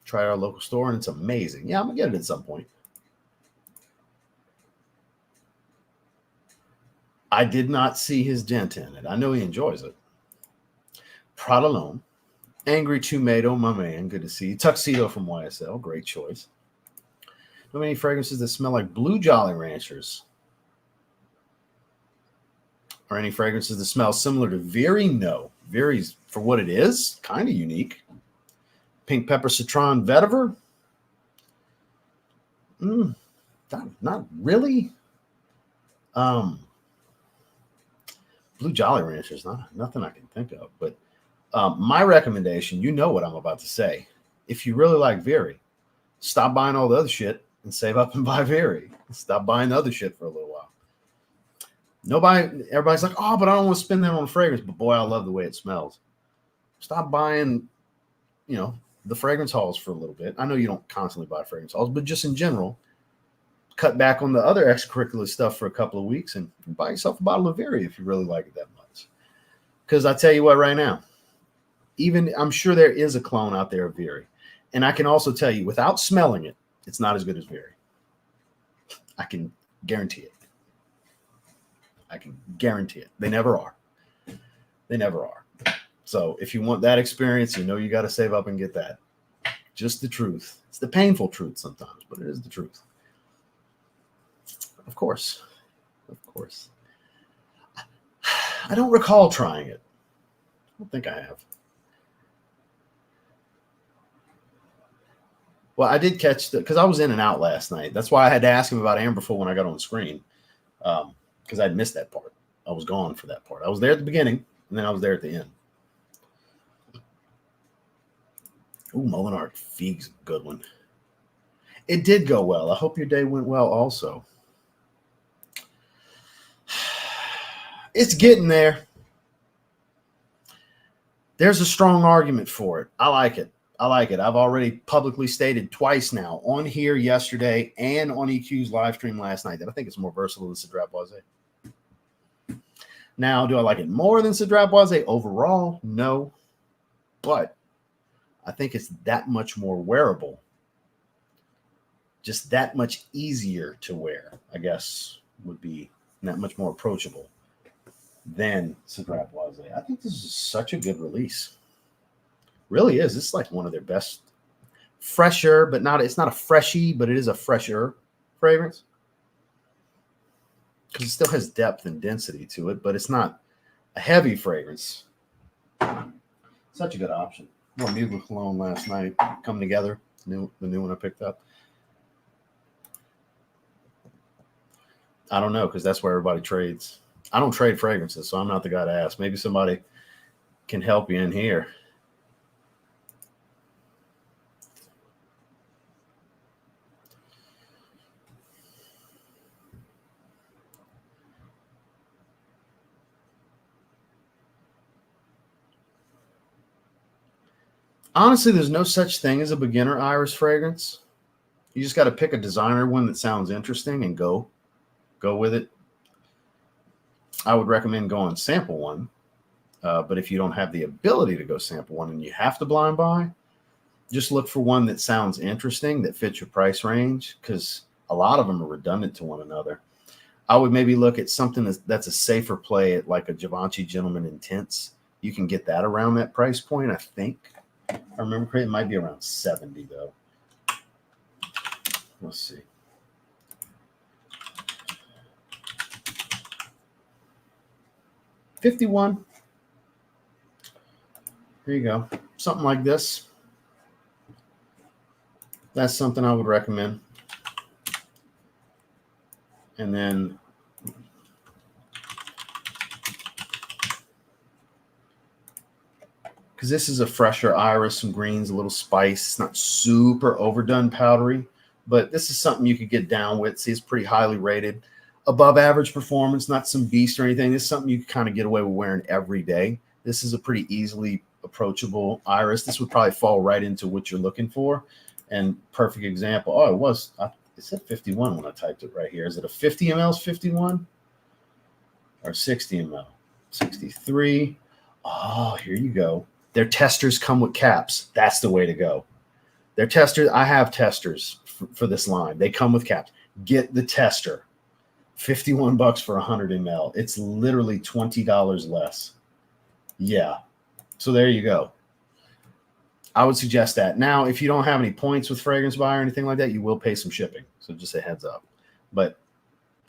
Try our local store, and it's amazing. Yeah, I'm going to get it at some point. I did not see his dent in it. I know he enjoys it. Pradalone. Angry Tomato, my man. Good to see you. Tuxedo from YSL. Great choice. How many fragrances that smell like Blue Jolly Ranchers? Or any fragrances that smell similar to Veery? No. Veery's, for what it is, kind of unique. Pink Pepper Citron Vetiver? Not really. Blue Jolly Ranchers, nothing I can think of. But my recommendation, you know what I'm about to say. If you really like Veery, stop buying all the other shit and save up and buy Veery. Stop buying the other shit for a little while. Everybody's like, oh, but I don't want to spend that on fragrance. But boy, I love the way it smells. Stop buying, the fragrance hauls for a little bit. I know you don't constantly buy fragrance hauls, but just in general, cut back on the other extracurricular stuff for a couple of weeks and buy yourself a bottle of Very if you really like it that much. Because I tell you what, right now, even I'm sure there is a clone out there of Very. And I can also tell you, without smelling it, it's not as good as Very. I can guarantee it. I can guarantee it. They never are. They never are. So if you want that experience, you know you got to save up and get that. Just the truth. It's the painful truth sometimes, but it is the truth. Of course. Of course. I don't recall trying it. I don't think I have. Well, I did catch because I was in and out last night. That's why I had to ask him about Amberful when I got on screen, because I'd missed that part. I was gone for that part. I was there at the beginning, and then I was there at the end. Ooh, Molinard Figue's a good one. It did go well. I hope your day went well also. It's getting there. There's a strong argument for it. I like it. I like it. I've already publicly stated twice now on here yesterday and on EQ's live stream last night that I think it's more versatile than Cedrat Boisé. Now, do I like it more than Cedrat Boisé overall? No. But I think it's that much more wearable. Just that much easier to wear, I guess, would be that much more approachable than Cedrat Boisé. I think this is such a good release. Really is. It's like one of their best, fresher, but not. It's not a freshy, but it is a fresher fragrance because it still has depth and density to it, but it's not a heavy fragrance. Such a good option. More Mugler cologne last night coming together. The new one I picked up. I don't know because that's where everybody trades. I don't trade fragrances, so I'm not the guy to ask. Maybe somebody can help you in here. Honestly, there's no such thing as a beginner iris fragrance. You just got to pick a designer one that sounds interesting and go with it. I would recommend going sample one. But if you don't have the ability to go sample one and you have to blind buy, just look for one that sounds interesting, that fits your price range, because a lot of them are redundant to one another. I would maybe look at something that's a safer play at like a Givenchy Gentleman Intense. You can get that around that price point, I think. I remember correctly, it might be around 70 though. Let's see. $51. Here you go. Something like this. That's something I would recommend. And then because this is a fresher iris, some greens, a little spice. It's not super overdone powdery, but this is something you could get down with. See, it's pretty highly rated. Above average performance, not some beast or anything. This is something you can kind of get away with wearing every day. This is a pretty easily approachable iris. This would probably fall right into what you're looking for. And perfect example. Oh, it said 51 when I typed it right here. Is it a 50 ml 51 or 60 ml? 63. Oh, here you go. Their testers come with caps. That's the way to go. Their testers, I have testers for this line. They come with caps. Get the tester. $51 for 100 ml. It's literally $20 less. Yeah. So there you go. I would suggest that. Now, if you don't have any points with Fragrance Buy or anything like that, you will pay some shipping. So just a heads up. But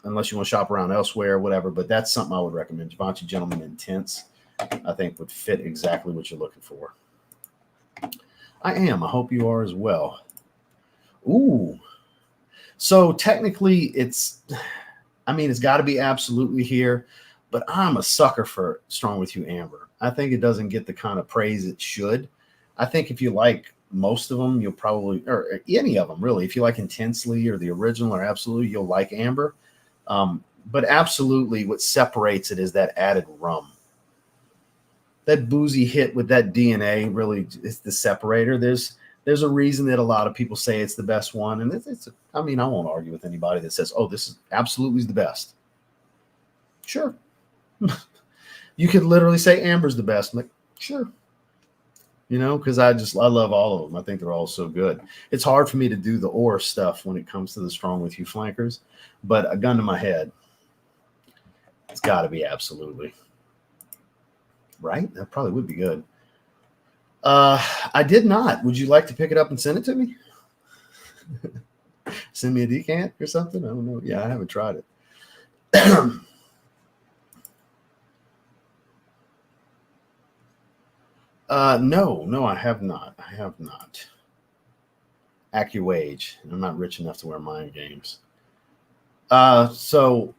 unless you want to shop around elsewhere, whatever. But that's something I would recommend. Givenchy Gentleman Intense, I think, would fit exactly what you're looking for. I am. I hope you are as well. Ooh. So technically, it's got to be absolutely here. But I'm a sucker for Strong With You Amber. I think it doesn't get the kind of praise it should. I think if you like most of them, you'll probably, or any of them really, if you like Intensely or the original or Absolutely, you'll like Amber. But Absolutely, what separates it is that added rum. That boozy hit with that DNA really is the separator. There's There's a reason that a lot of people say it's the best one. And I mean, I won't argue with anybody that says, oh, this is absolutely the best. Sure. You could literally say Amber's the best. I'm like, sure. You know, because I love all of them. I think they're all so good. It's hard for me to do the or stuff when it comes to the Strong With You flankers, but a gun to my head, it's got to be absolutely. Right? That probably would be good. I did not. Would you like to pick it up and send it to me? Send me a decant or something? I don't know. Yeah, I haven't tried it. No, I have not. I have not. AccuWage. I'm not rich enough to wear mind games. So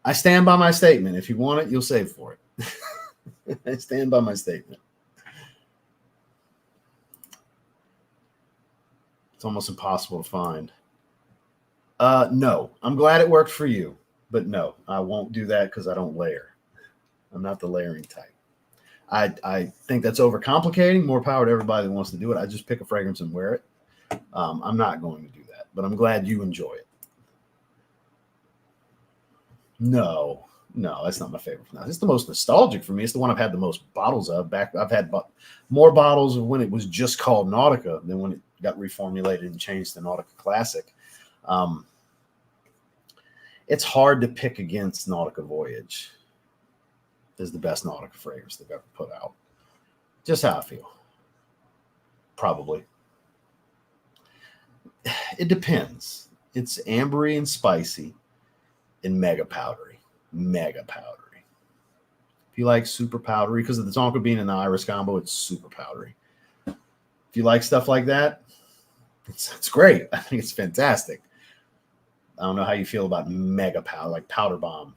I stand by my statement. If you want it, you'll save for it. I stand by my statement. It's almost impossible to find. No, I'm glad it worked for you, but no, I won't do that because I don't layer. I'm not the layering type. I think that's overcomplicating. More power to everybody that wants to do it. I just pick a fragrance and wear it. I'm not going to do that, but I'm glad you enjoy it. No, that's not my favorite. No, it's the most nostalgic for me. It's the one I've had the most bottles of. I've had more bottles of when it was just called Nautica than when it got reformulated and changed to Nautica Classic. It's hard to pick against Nautica Voyage. Is the best Nautica fragrance they've ever put out. Just how I feel. Probably. It depends. It's ambery and spicy and mega powdery. Mega powdery. If you like super powdery, because of the tonka bean and the iris combo, it's super powdery. If you like stuff like that, it's great. I think it's fantastic. I don't know how you feel about mega powder, like powder bomb.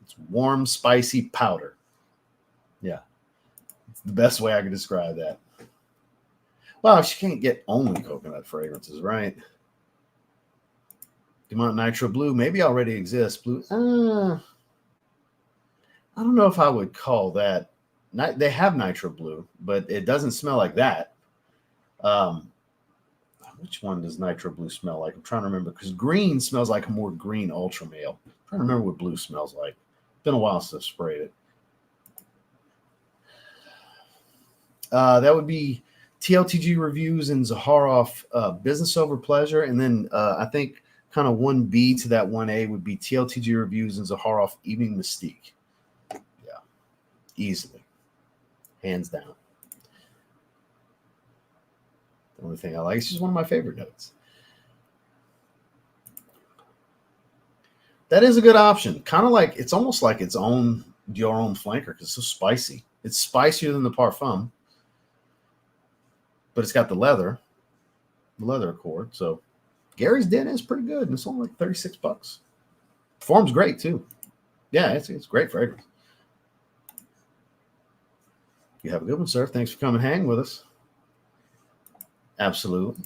It's warm, spicy powder. Yeah. It's the best way I can describe that. Well, she can't get only coconut fragrances, right? Dumont Nitro Blue maybe already exists. Blue, I don't know if I would call that. They have Nitro Blue, but it doesn't smell like that. Which one does Nitro Blue smell like? I'm trying to remember, because green smells like a more green Ultra Male. I'm trying to remember what blue smells like. It's been a while since I've sprayed it. That would be TLTG Reviews and Zaharoff Business Over Pleasure. And then I think kind of 1B to that 1A would be TLTG Reviews and Zaharoff Evening Mystique. Yeah, easily. Hands down. The only thing I like, it's just one of my favorite notes. That is a good option. Kind of like, it's almost like its own, your own flanker, because it's so spicy. It's spicier than the Parfum, but it's got the leather accord. So Gary's Den is pretty good, and it's only like $36. Form's great too. Yeah, it's great fragrance. You have a good one, sir. Thanks for coming hang with us. Absolutely.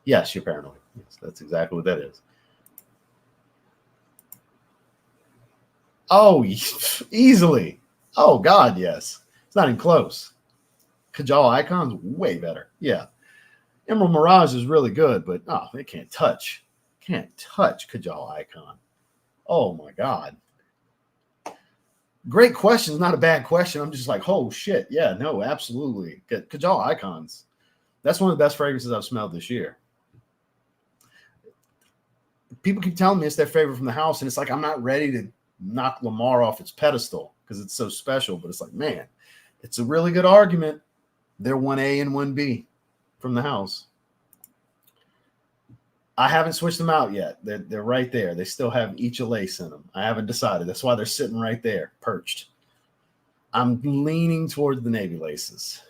Yes, you're paranoid. Yes, that's exactly what that is. Oh, easily. Oh, God, yes. It's not even close. Kajal Icon's way better. Yeah. Emerald Mirage is really good, but it can't touch. Can't touch Kajal Icon. Oh, my God. Great question. It's not a bad question. I'm just like, oh, shit. Yeah, no, absolutely. Kajal Icons. That's one of the best fragrances I've smelled this year. People keep telling me it's their favorite from the house, and it's like I'm not ready to knock Lamar off its pedestal because it's so special. But it's like, man, it's a really good argument. They're 1A and 1B from the house. I haven't switched them out yet. They're right there. They still have each a lace in them. I haven't decided. That's why they're sitting right there, perched. I'm leaning towards the navy laces.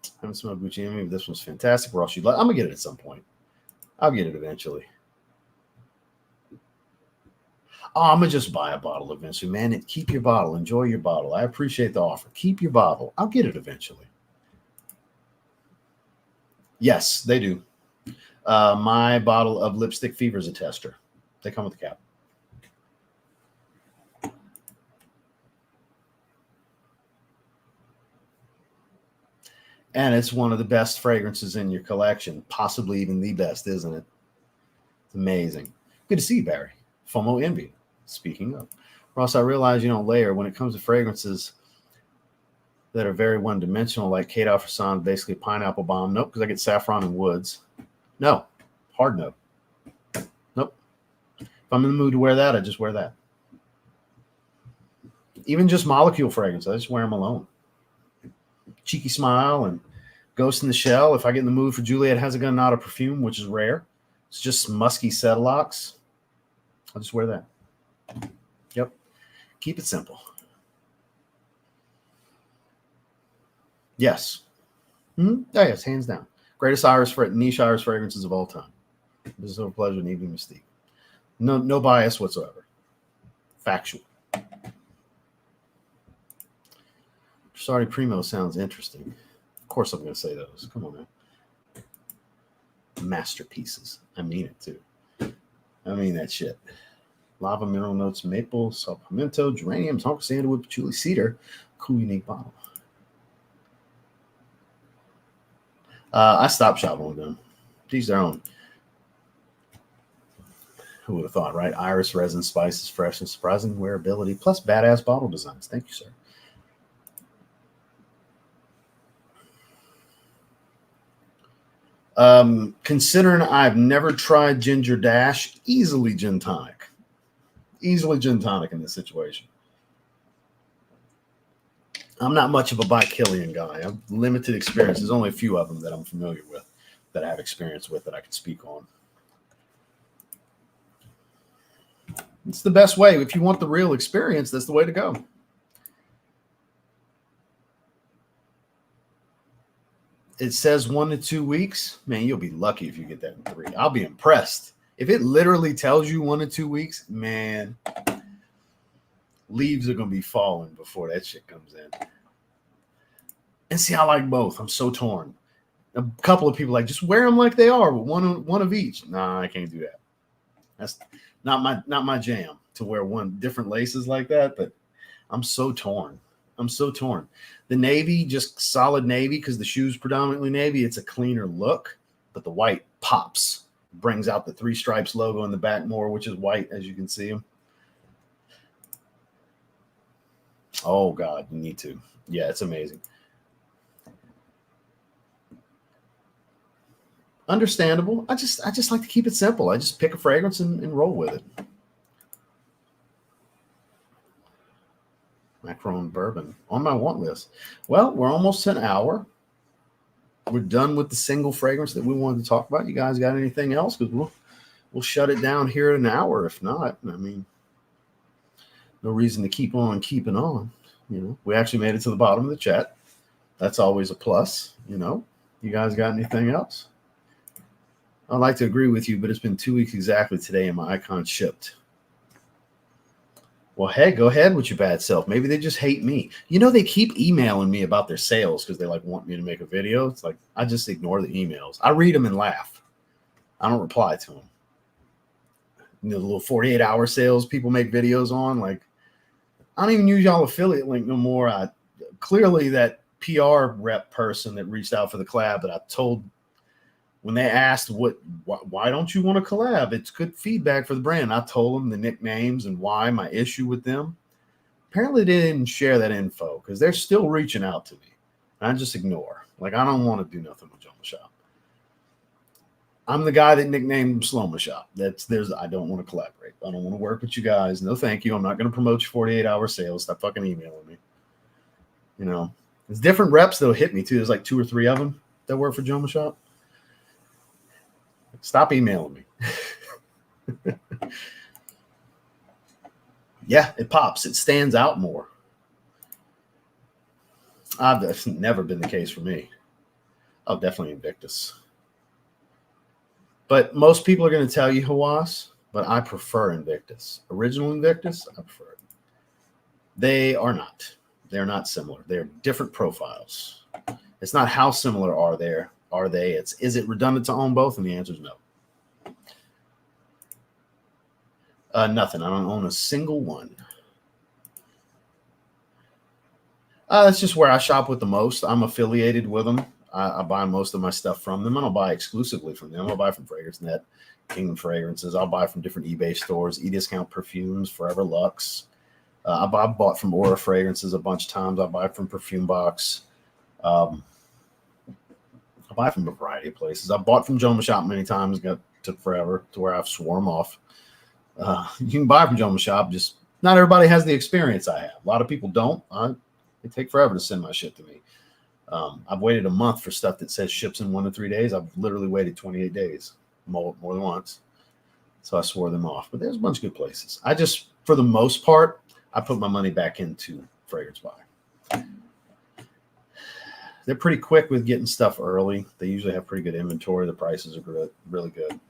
I haven't smelled Gucci. Maybe this one's fantastic. I'm going to get it at some point. I'll get it eventually. Oh, I'm going to just buy a bottle eventually, man. Keep your bottle. Enjoy your bottle. I appreciate the offer. Keep your bottle. I'll get it eventually. Yes, they do. My bottle of Lipstick Fever is a tester. They come with a cap. And it's one of the best fragrances in your collection, possibly even the best, isn't it? It's amazing. Good to see you, Barry. FOMO Envy. Speaking of. Ross, I realize you don't layer when it comes to fragrances that are very one-dimensional, like Kate Alfredson, basically pineapple bomb. Nope, because I get saffron and woods. No, hard no. Nope. If I'm in the mood to wear that, I just wear that. Even just molecule fragrance, I just wear them alone. Cheeky Smile and Ghost in the Shell. If I get in the mood for Juliet Has a Gun, Not a Perfume, which is rare, it's just musky Cetilox, I'll just wear that. Yep. Keep it simple. Yes. Oh, yes, hands down. Greatest niche iris fragrances of all time. This is a pleasure and evening mystique. No bias whatsoever. Factual. Sorry, Primo sounds interesting. Of course I'm going to say those. Come on, man. Masterpieces. I mean it, too. I mean that shit. Lava, mineral notes, maple, salt, pimento, geranium, tonka sandalwood, patchouli, cedar. Cool, unique bottle. I stopped shopping with them. Teach their own. Who would have thought, right? Iris, resin, spices, fresh and surprising wearability, plus badass bottle designs. Thank you, sir. Considering I've never tried Ginger Dash, easily gin tonic. Easily gin tonic in this situation. I'm not much of a Bikillian guy. I've limited experience. There's only a few of them that I'm familiar with, that I have experience with, that I can speak on. It's the best way. If you want the real experience, that's the way to go. It says 1 to 2 weeks. Man, you'll be lucky if you get that in 3. I'll be impressed. If it literally tells you 1 to 2 weeks, man, leaves are going to be falling before that shit comes in. And see, I like both. I'm so torn. A couple of people like, just wear them like they are, but one of each. Nah, I can't do that. That's not my jam, to wear different laces like that, but I'm so torn. I'm so torn. The navy, just solid navy, because the shoe's predominantly navy. It's a cleaner look, but the white pops, brings out the 3 stripes logo in the back more, which is white, as you can see them. Oh God, you need to. Yeah, it's amazing. Understandable. I just like to keep it simple. I just pick a fragrance and roll with it. Macron bourbon on my want list. Well, we're almost an hour. We're done with the single fragrance that we wanted to talk about. You guys got anything else? Because we'll shut it down here in an hour. If not, I mean, no reason to keep on keeping on. You know, we actually made it to the bottom of the chat. That's always a plus. You know, you guys got anything else? I'd like to agree with you, but it's been 2 weeks exactly today, and my icon shipped. Well, hey, go ahead with your bad self. Maybe they just hate me. You know, they keep emailing me about their sales because they like want me to make a video. It's like, I just ignore the emails. I read them and laugh. I don't reply to them. You know, the little 48-hour sales people make videos on. Like, I don't even use y'all affiliate link no more. Clearly that PR rep person that reached out for the collab that I told, when they asked why don't you want to collab? It's good feedback for the brand. I told them the nicknames and why, my issue with them. Apparently they didn't share that info because they're still reaching out to me. I just ignore. Like, I don't want to do nothing with Joma Shop. I'm the guy that nicknamed Sloma Shop. I don't want to collaborate. I don't want to work with you guys. No, thank you. I'm not going to promote your 48-hour sales. Stop fucking emailing me. You know, there's different reps that'll hit me too. There's like 2 or 3 of them that work for Joma Shop. Stop emailing me. Yeah, it pops. It stands out more. That's never been the case for me. Oh, definitely Invictus. But most people are going to tell you Hawass, but I prefer Invictus. Original Invictus, I prefer it. They are not. They're not similar. They're different profiles. It's not how similar are they. It's, is it redundant to own both? And the answer is no. Nothing. I don't own a single one. That's just where I shop with the most. I'm affiliated with them. I buy most of my stuff from them. I don't buy exclusively from them. I'll buy from Fragrance Net, Kingdom Fragrances. I'll buy from different eBay stores, eDiscount Perfumes, Forever Luxe. I bought from Aura Fragrances a bunch of times. I buy from Perfume Box. I buy from a variety of places. I bought from Joma Shop many times. Took forever to where I've swore them off. You can buy from Joma Shop. Just not everybody has the experience I have. A lot of people don't. They take forever to send my shit to me. I've waited a month for stuff that says ships in 1 to 3 days. I've literally waited 28 days, more than once. So I swore them off. But there's a bunch of good places. I just, for the most part, I put my money back into Fragrance Buy. They're pretty quick with getting stuff early. They usually have pretty good inventory. The prices are good, really good.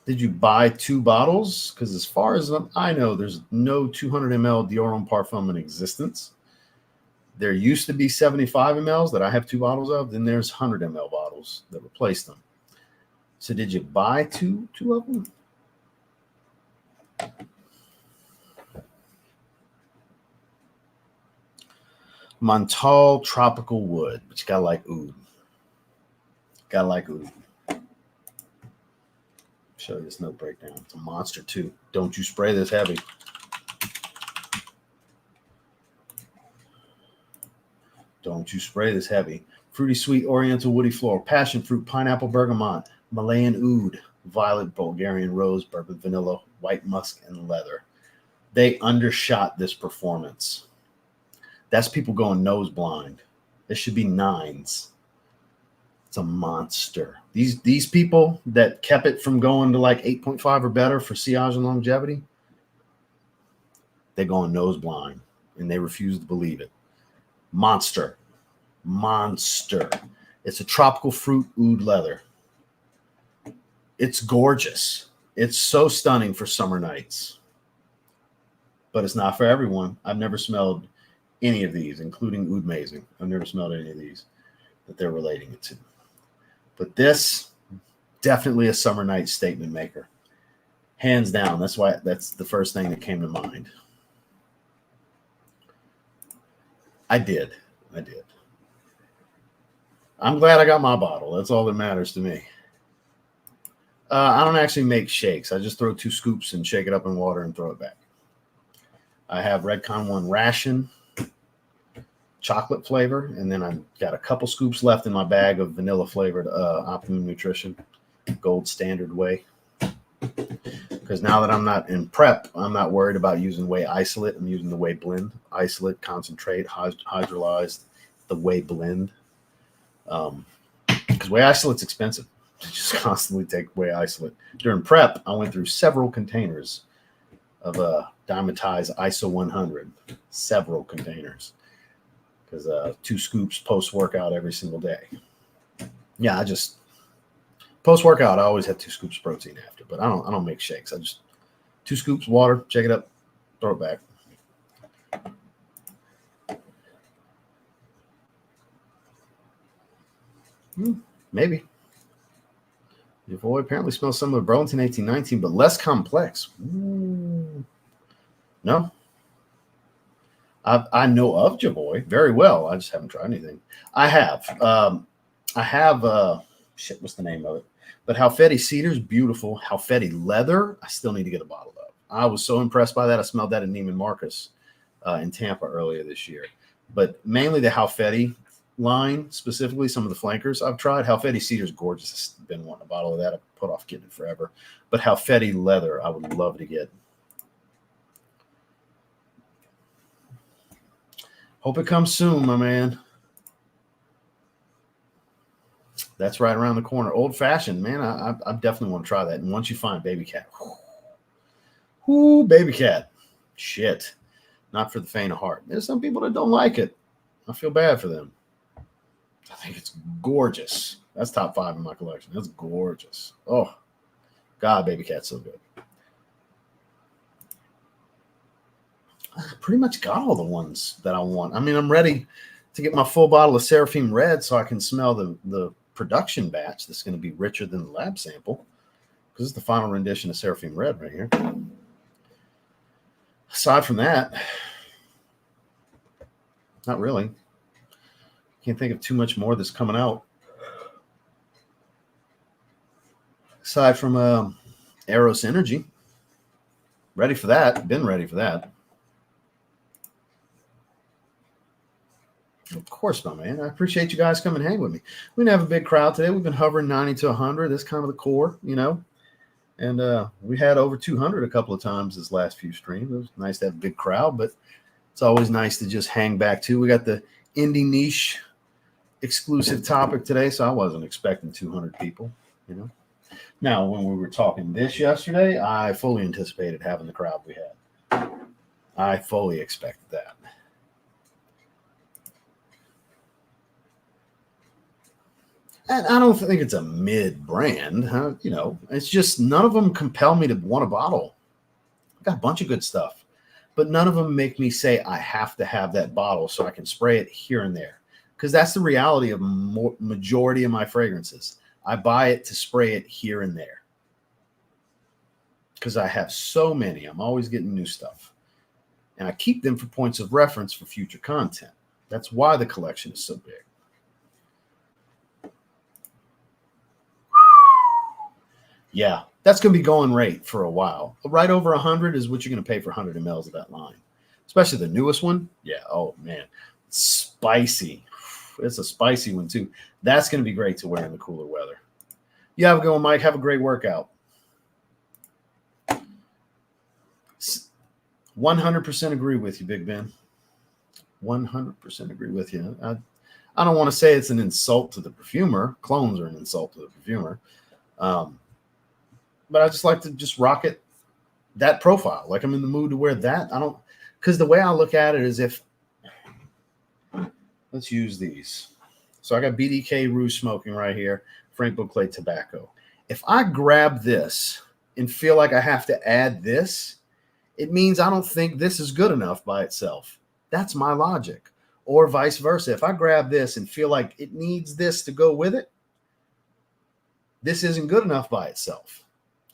Did you buy 2 bottles? Because as far as I know, there's no 200 ml Dior Homme Parfum in existence. There used to be 75 mLs that I have 2 bottles of. Then there's 100 ml bottles that replaced them. So did you buy two of them? Montal Tropical Wood, but you gotta like oud. Gotta like oud. Show you this note breakdown. It's a monster too. Don't you spray this heavy. Don't you spray this heavy. Fruity, sweet, oriental, woody floral, passion fruit, pineapple, bergamot, Malayan oud, violet, Bulgarian rose, bourbon, vanilla, white musk, and leather. They undershot this performance. That's people going nose blind. It should be 9s. It's a monster. These people that kept it from going to like 8.5 or better for sillage and longevity, they're going nose blind, and they refuse to believe it. Monster. It's a tropical fruit oud leather. It's gorgeous. It's so stunning for summer nights. But it's not for everyone. I've never smelled any of these, including Oud Mazing. I've never smelled any of these that they're relating it to. But this, definitely a summer night statement maker. Hands down. That's the first thing that came to mind. I did. I'm glad I got my bottle. That's all that matters to me. I don't actually make shakes. I just throw 2 scoops and shake it up in water and throw it back. I have Redcon 1 Ration, chocolate flavor, and then I've got a couple scoops left in my bag of vanilla flavored Optimum Nutrition, gold standard whey. Because now that I'm not in prep, I'm not worried about using whey isolate. I'm using the whey blend, isolate, concentrate, hydrolyzed, the whey blend. Because whey isolate's expensive. I just constantly take whey isolate. During prep, I went through several containers of Dimetized ISO 100. Several containers. Because 2 scoops post-workout every single day. Yeah, post-workout, I always have 2 scoops of protein after, but I don't make shakes. I just 2 scoops water, shake it up, throw it back. Maybe. Your boy apparently smells similar to Burlington 1819, but less complex. Ooh. No. I know of Javoy very well. I just haven't tried anything. I have. Shit, what's the name of it? But Halfeti Cedar's beautiful. Halfeti Leather, I still need to get a bottle of. I was so impressed by that. I smelled that in Neiman Marcus in Tampa earlier this year. But mainly the Halfeti line, specifically some of the flankers I've tried. Halfeti Cedar's gorgeous. I've been wanting a bottle of that. I've put off getting it forever. But Halfeti Leather, I would love to get. Hope it comes soon, my man. That's right around the corner. Old fashioned, man. I definitely want to try that. And once you find Baby Cat, Baby Cat, shit, not for the faint of heart. There's some people that don't like it. I feel bad for them. I think it's gorgeous. That's top 5 in my collection. That's gorgeous. Oh, God, Baby Cat's so good. I pretty much got all the ones that I want. I mean, I'm ready to get my full bottle of Seraphim Red so I can smell the production batch that's going to be richer than the lab sample, because it's the final rendition of Seraphim Red right here. Aside from that, Not really. Can't think of too much more that's coming out. Aside from Eros Energy. Ready for that. Been ready for that. Of course, my man. I appreciate you guys coming and hang with me. We didn't have a big crowd today. We've been hovering 90 to 100. That's kind of the core, you know. And we had over 200 a couple of times this last few streams. It was nice to have a big crowd, but it's always nice to just hang back too. We got the indie niche exclusive topic today, so I wasn't expecting 200 people, you know. Now, when we were talking this yesterday, I fully anticipated having the crowd we had. I fully expected that. And I don't think it's a mid brand, you know. It's just none of them compel me to want a bottle. I got a bunch of good stuff, but none of them make me say I have to have that bottle so I can spray it here and there. Because that's the reality of majority of my fragrances. I buy it to spray it here and there. Because I have so many. I'm always getting new stuff. And I keep them for points of reference for future content. That's why the collection is so big. Yeah, that's going to be going rate for a while. Right over 100 is what you're going to pay for 100 mLs of that line. Especially the newest one. Yeah, oh man. Spicy. It's a spicy one too. That's going to be great to wear in the cooler weather. You have a good one, Mike. Have a great workout. 100% agree with you, Big Ben. 100% agree with you. I don't want to say it's an insult to the perfumer. Clones are an insult to the perfumer. But I just like to just rock it, that profile. Like I'm in the mood to wear that. Because the way I look at it is if, let's use these. So I got BDK Rouge smoking right here, Frank Beauclerc tobacco. If I grab this and feel like I have to add this, it means I don't think this is good enough by itself. That's my logic. Or vice versa. If I grab this and feel like it needs this to go with it, this isn't good enough by itself.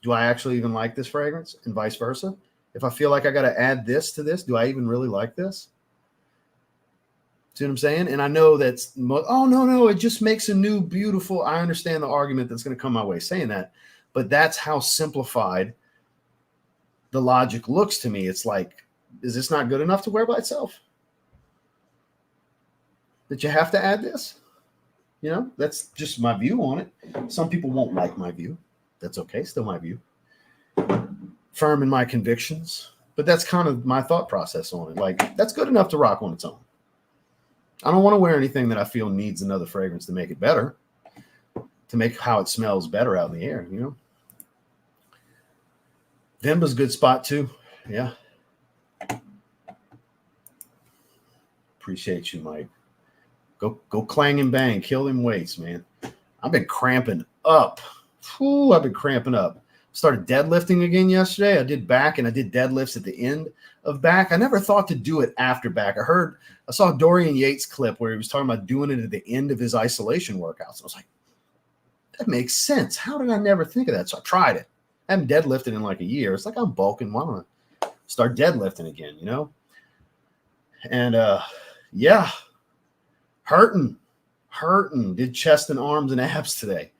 Do I actually even like this fragrance? And vice versa. If I feel like I got to add this to this, do I even really like this? See what I'm saying? And I know that's, oh, no, it just makes a new, beautiful, I understand the argument that's going to come my way saying that. But that's how simplified the logic looks to me. It's like, is this not good enough to wear by itself? That you have to add this? You know, that's just my view on it. Some people won't like my view. That's okay. Still my view. Firm in my convictions. But that's kind of my thought process on it. Like, that's good enough to rock on its own. I don't want to wear anything that I feel needs another fragrance to make it better. To make how it smells better out in the air, you know? Vimba's a good spot too. Yeah. Appreciate you, Mike. Go clang and bang. Kill them weights, man. I've been cramping up. Whew, I've been cramping up. Started deadlifting again yesterday. I did back and I did deadlifts at the end of back. I never thought to do it after back. I saw a Dorian Yates clip where he was talking about doing it at the end of his isolation workouts. I was like, that makes sense. How did I never think of that? So I tried it. I haven't deadlifted in like a year. It's like I'm bulking. Why don't I start deadlifting again, you know? And yeah, hurting. Did chest and arms and abs today.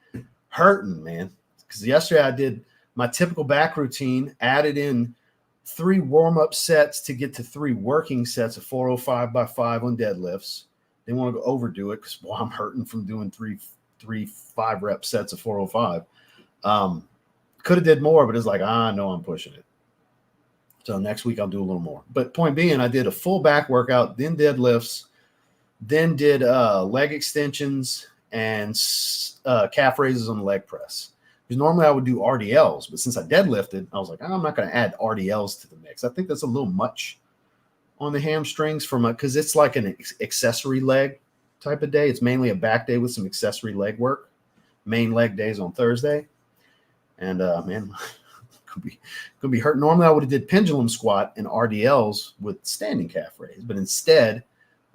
Hurting, man. Because yesterday I did my typical back routine, added in 3 warm-up sets to get to 3 working sets of 405 by 5 on deadlifts. Didn't want to overdo it because, well, I'm hurting from doing three 5-rep sets of 405. Could have did more, but it's like, no, I'm pushing it. So next week I'll do a little more. But point being, I did a full back workout, then deadlifts, then did leg extensions and calf raises on the leg press. Because normally I would do RDLs, but since I deadlifted, I was like, I'm not going to add RDLs to the mix. I think that's a little much on the hamstrings because it's like an accessory leg type of day. It's mainly a back day with some accessory leg work. Main leg days on Thursday. And man, could be hurt. Normally I would have did pendulum squat and RDLs with standing calf raise, but instead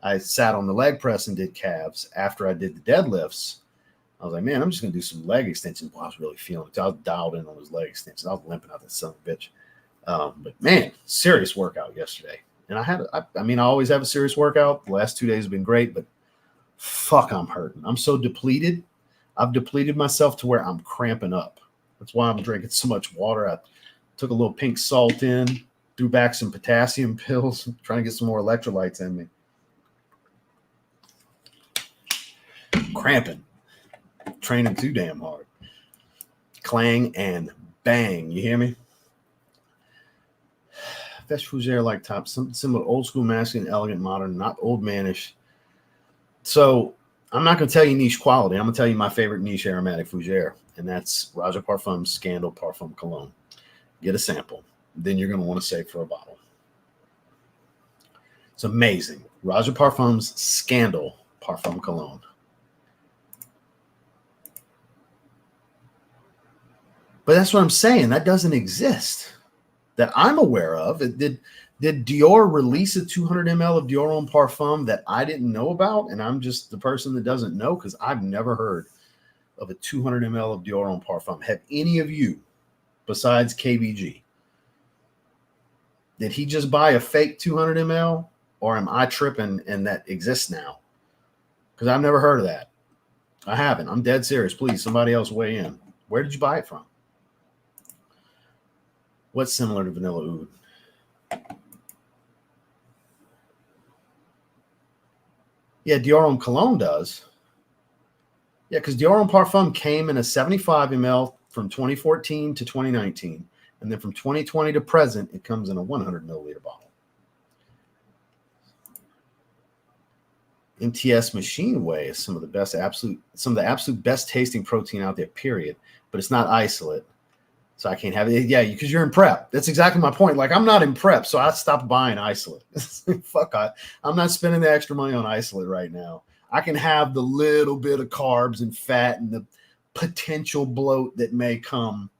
I sat on the leg press and did calves after I did the deadlifts. I was like, man, I'm just going to do some leg extensions. Well, I was really feeling it. I was dialed in on those leg extensions. I was limping out that son of a bitch. But man, serious workout yesterday. And I mean, I always have a serious workout. The last 2 days have been great, but fuck, I'm hurting. I'm so depleted. I've depleted myself to where I'm cramping up. That's why I'm drinking so much water. I took a little pink salt in, threw back some potassium pills, trying to get some more electrolytes in me. Cramping. Training too damn hard. Clang and bang. You hear me? Best fougere like top, something similar, old school, masculine, elegant, modern, not old manish. So I'm not going to tell you niche quality. I'm going to tell you my favorite niche aromatic fougere, and that's Roger Parfum's Scandal Parfum Cologne. Get a sample. Then you're going to want to save for a bottle. It's amazing. Roger Parfum's Scandal Parfum Cologne. But that's what I'm saying. That doesn't exist that I'm aware of. Did Dior release a 200 ml of Dior Homme Parfum that I didn't know about? And I'm just the person that doesn't know, because I've never heard of a 200 ml of Dior Homme Parfum. Have any of you, besides KBG, did he just buy a fake 200 ml? Or am I tripping and that exists now? Because I've never heard of that. I haven't. I'm dead serious. Please, somebody else weigh in. Where did you buy it from? What's similar to Vanilla Oud? Yeah, Dior Homme Cologne does. Yeah, because Dior Homme Parfum came in a 75 ml from 2014 to 2019. And then from 2020 to present, it comes in a 100 milliliter bottle. MTS Machine Whey is some of the absolute best tasting protein out there, period. But it's not isolate. So I can't have it. Yeah, because you're in prep. That's exactly my point. Like, I'm not in prep, so I stopped buying isolate. Fuck, I'm not spending the extra money on isolate right now. I can have the little bit of carbs and fat and the potential bloat that may come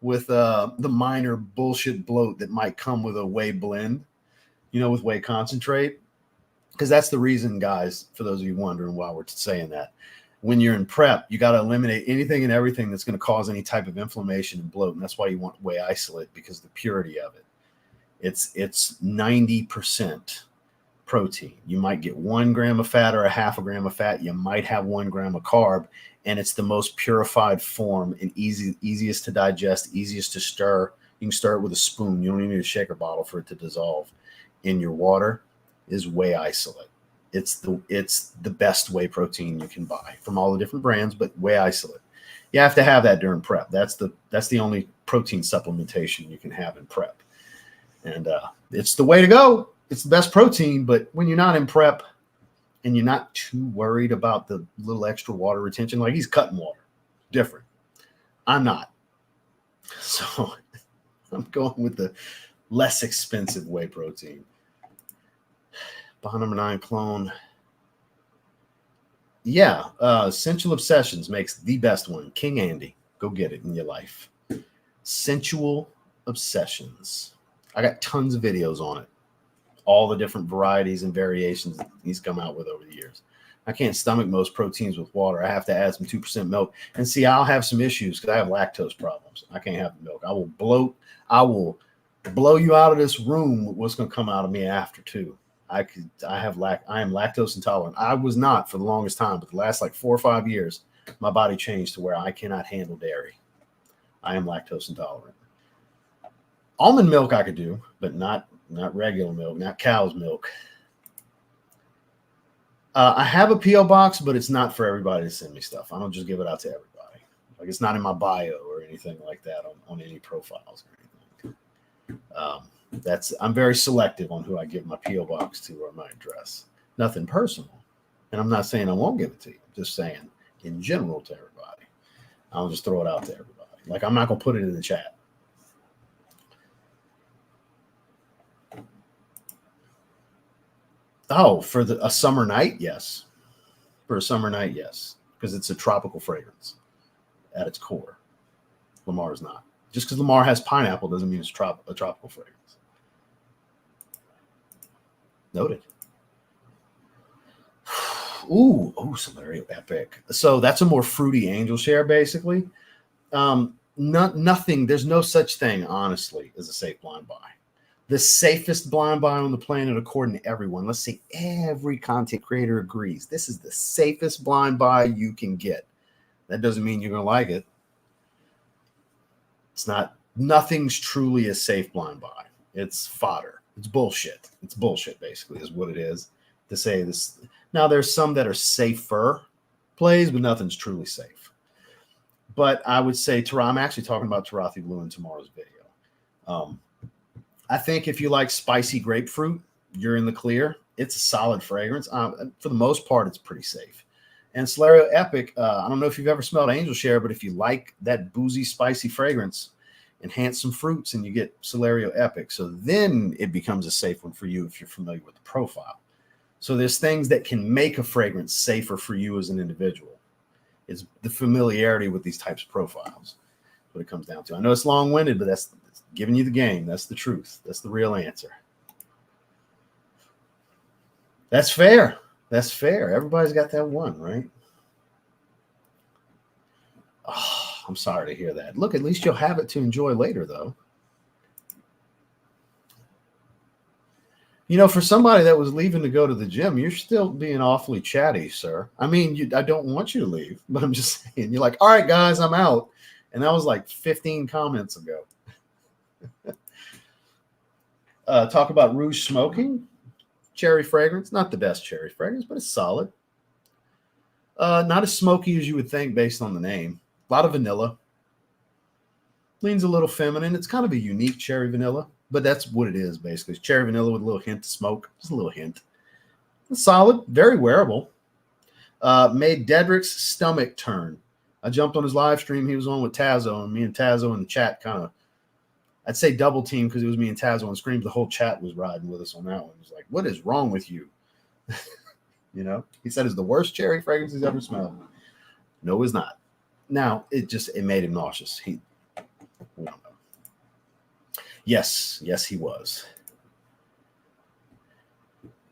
with the minor bullshit bloat that might come with a whey blend, with whey concentrate. Because that's the reason, guys, for those of you wondering why we're saying that. When you're in prep, you got to eliminate anything and everything that's going to cause any type of inflammation and bloat. And that's why you want whey isolate, because the purity of it. It's 90% protein. You might get 1 gram of fat or a half a gram of fat. You might have 1 gram of carb, and it's the most purified form and easiest to digest, easiest to stir. You can stir it with a spoon. You don't even need a shaker bottle for it to dissolve in your water. Is whey isolate. It's the best whey protein you can buy from all the different brands, but whey isolate. You have to have that during prep. That's the only protein supplementation you can have in prep. And it's the way to go. It's the best protein, but when you're not in prep and you're not too worried about the little extra water retention, like he's cutting water, different. I'm not. So I'm going with the less expensive whey protein. Bond number 9 clone. Yeah, Sensual Obsessions makes the best one. King Andy, go get it in your life. Sensual Obsessions. I got tons of videos on it. All the different varieties and variations he's come out with over the years. I can't stomach most proteins with water. I have to add some 2% milk. And see, I'll have some issues because I have lactose problems. I can't have milk. I will bloat. I will blow you out of this room with what's going to come out of me after too. I am lactose intolerant. I was not for the longest time, but the last like 4 or 5 years, my body changed to where I cannot handle dairy. I am lactose intolerant. Almond milk I could do, but not regular milk, not cow's milk. I have a P.O. box, but it's not for everybody to send me stuff. I don't just give it out to everybody. Like, it's not in my bio or anything like that on any profiles or anything. I'm very selective on who I give my P.O. box to or my address. Nothing personal. And I'm not saying I won't give it to you. I'm just saying in general to everybody. I'll just throw it out to everybody. Like, I'm not going to put it in the chat. Oh, for a summer night? Yes. For a summer night, yes. Because it's a tropical fragrance at its core. Lamar is not. Just because Lamar has pineapple doesn't mean it's a tropical fragrance. Noted. Ooh, some very epic. So that's a more fruity angel share, basically. Nothing. There's no such thing, honestly, as a safe blind buy. The safest blind buy on the planet, according to everyone. Let's say every content creator agrees. This is the safest blind buy you can get. That doesn't mean you're going to like it. It's not, nothing's truly a safe blind buy. It's fodder. It's bullshit. It's bullshit, basically, is what it is to say this. Now, there's some that are safer plays, but nothing's truly safe. But I would say, I'm actually talking about Tarathi Blue in tomorrow's video. I think if you like spicy grapefruit, you're in the clear. It's a solid fragrance. For the most part, it's pretty safe. And Solario Epic, I don't know if you've ever smelled Angel Share, but if you like that boozy, spicy fragrance, enhance some fruits and you get Solario Epic. So then it becomes a safe one for you if you're familiar with the profile. So there's things that can make a fragrance safer for you as an individual. It's the familiarity with these types of profiles. What it comes down to. I know it's long-winded, but that's giving you the game. That's the truth. That's the real answer. That's fair. That's fair. Everybody's got that one, right? Oh, I'm sorry to hear that. Look, at least you'll have it to enjoy later, though. You know, for somebody that was leaving to go to the gym, you're still being awfully chatty, sir. I mean, I don't want you to leave, but I'm just saying, you're like, all right, guys, I'm out. And that was like 15 comments ago. Talk about Rouge Smoking. Cherry fragrance. Not the best cherry fragrance, but it's solid. Not as smoky as you would think based on the name. A lot of vanilla. Leans a little feminine. It's kind of a unique cherry vanilla, but that's what it is basically. It's cherry vanilla with a little hint of smoke. Just a little hint. It's solid. Very wearable. Made Dedrick's stomach turn. I jumped on his live stream. He was on with Tazo, and me and Tazo in the chat kind of, I'd say double team because it was me and Tazo on screen. The whole chat was riding with us on that one. It was like, what is wrong with you? You know, he said it's the worst cherry fragrance he's ever smelled. No, it's not. Now, it made him nauseous. We don't know. Yes, he was.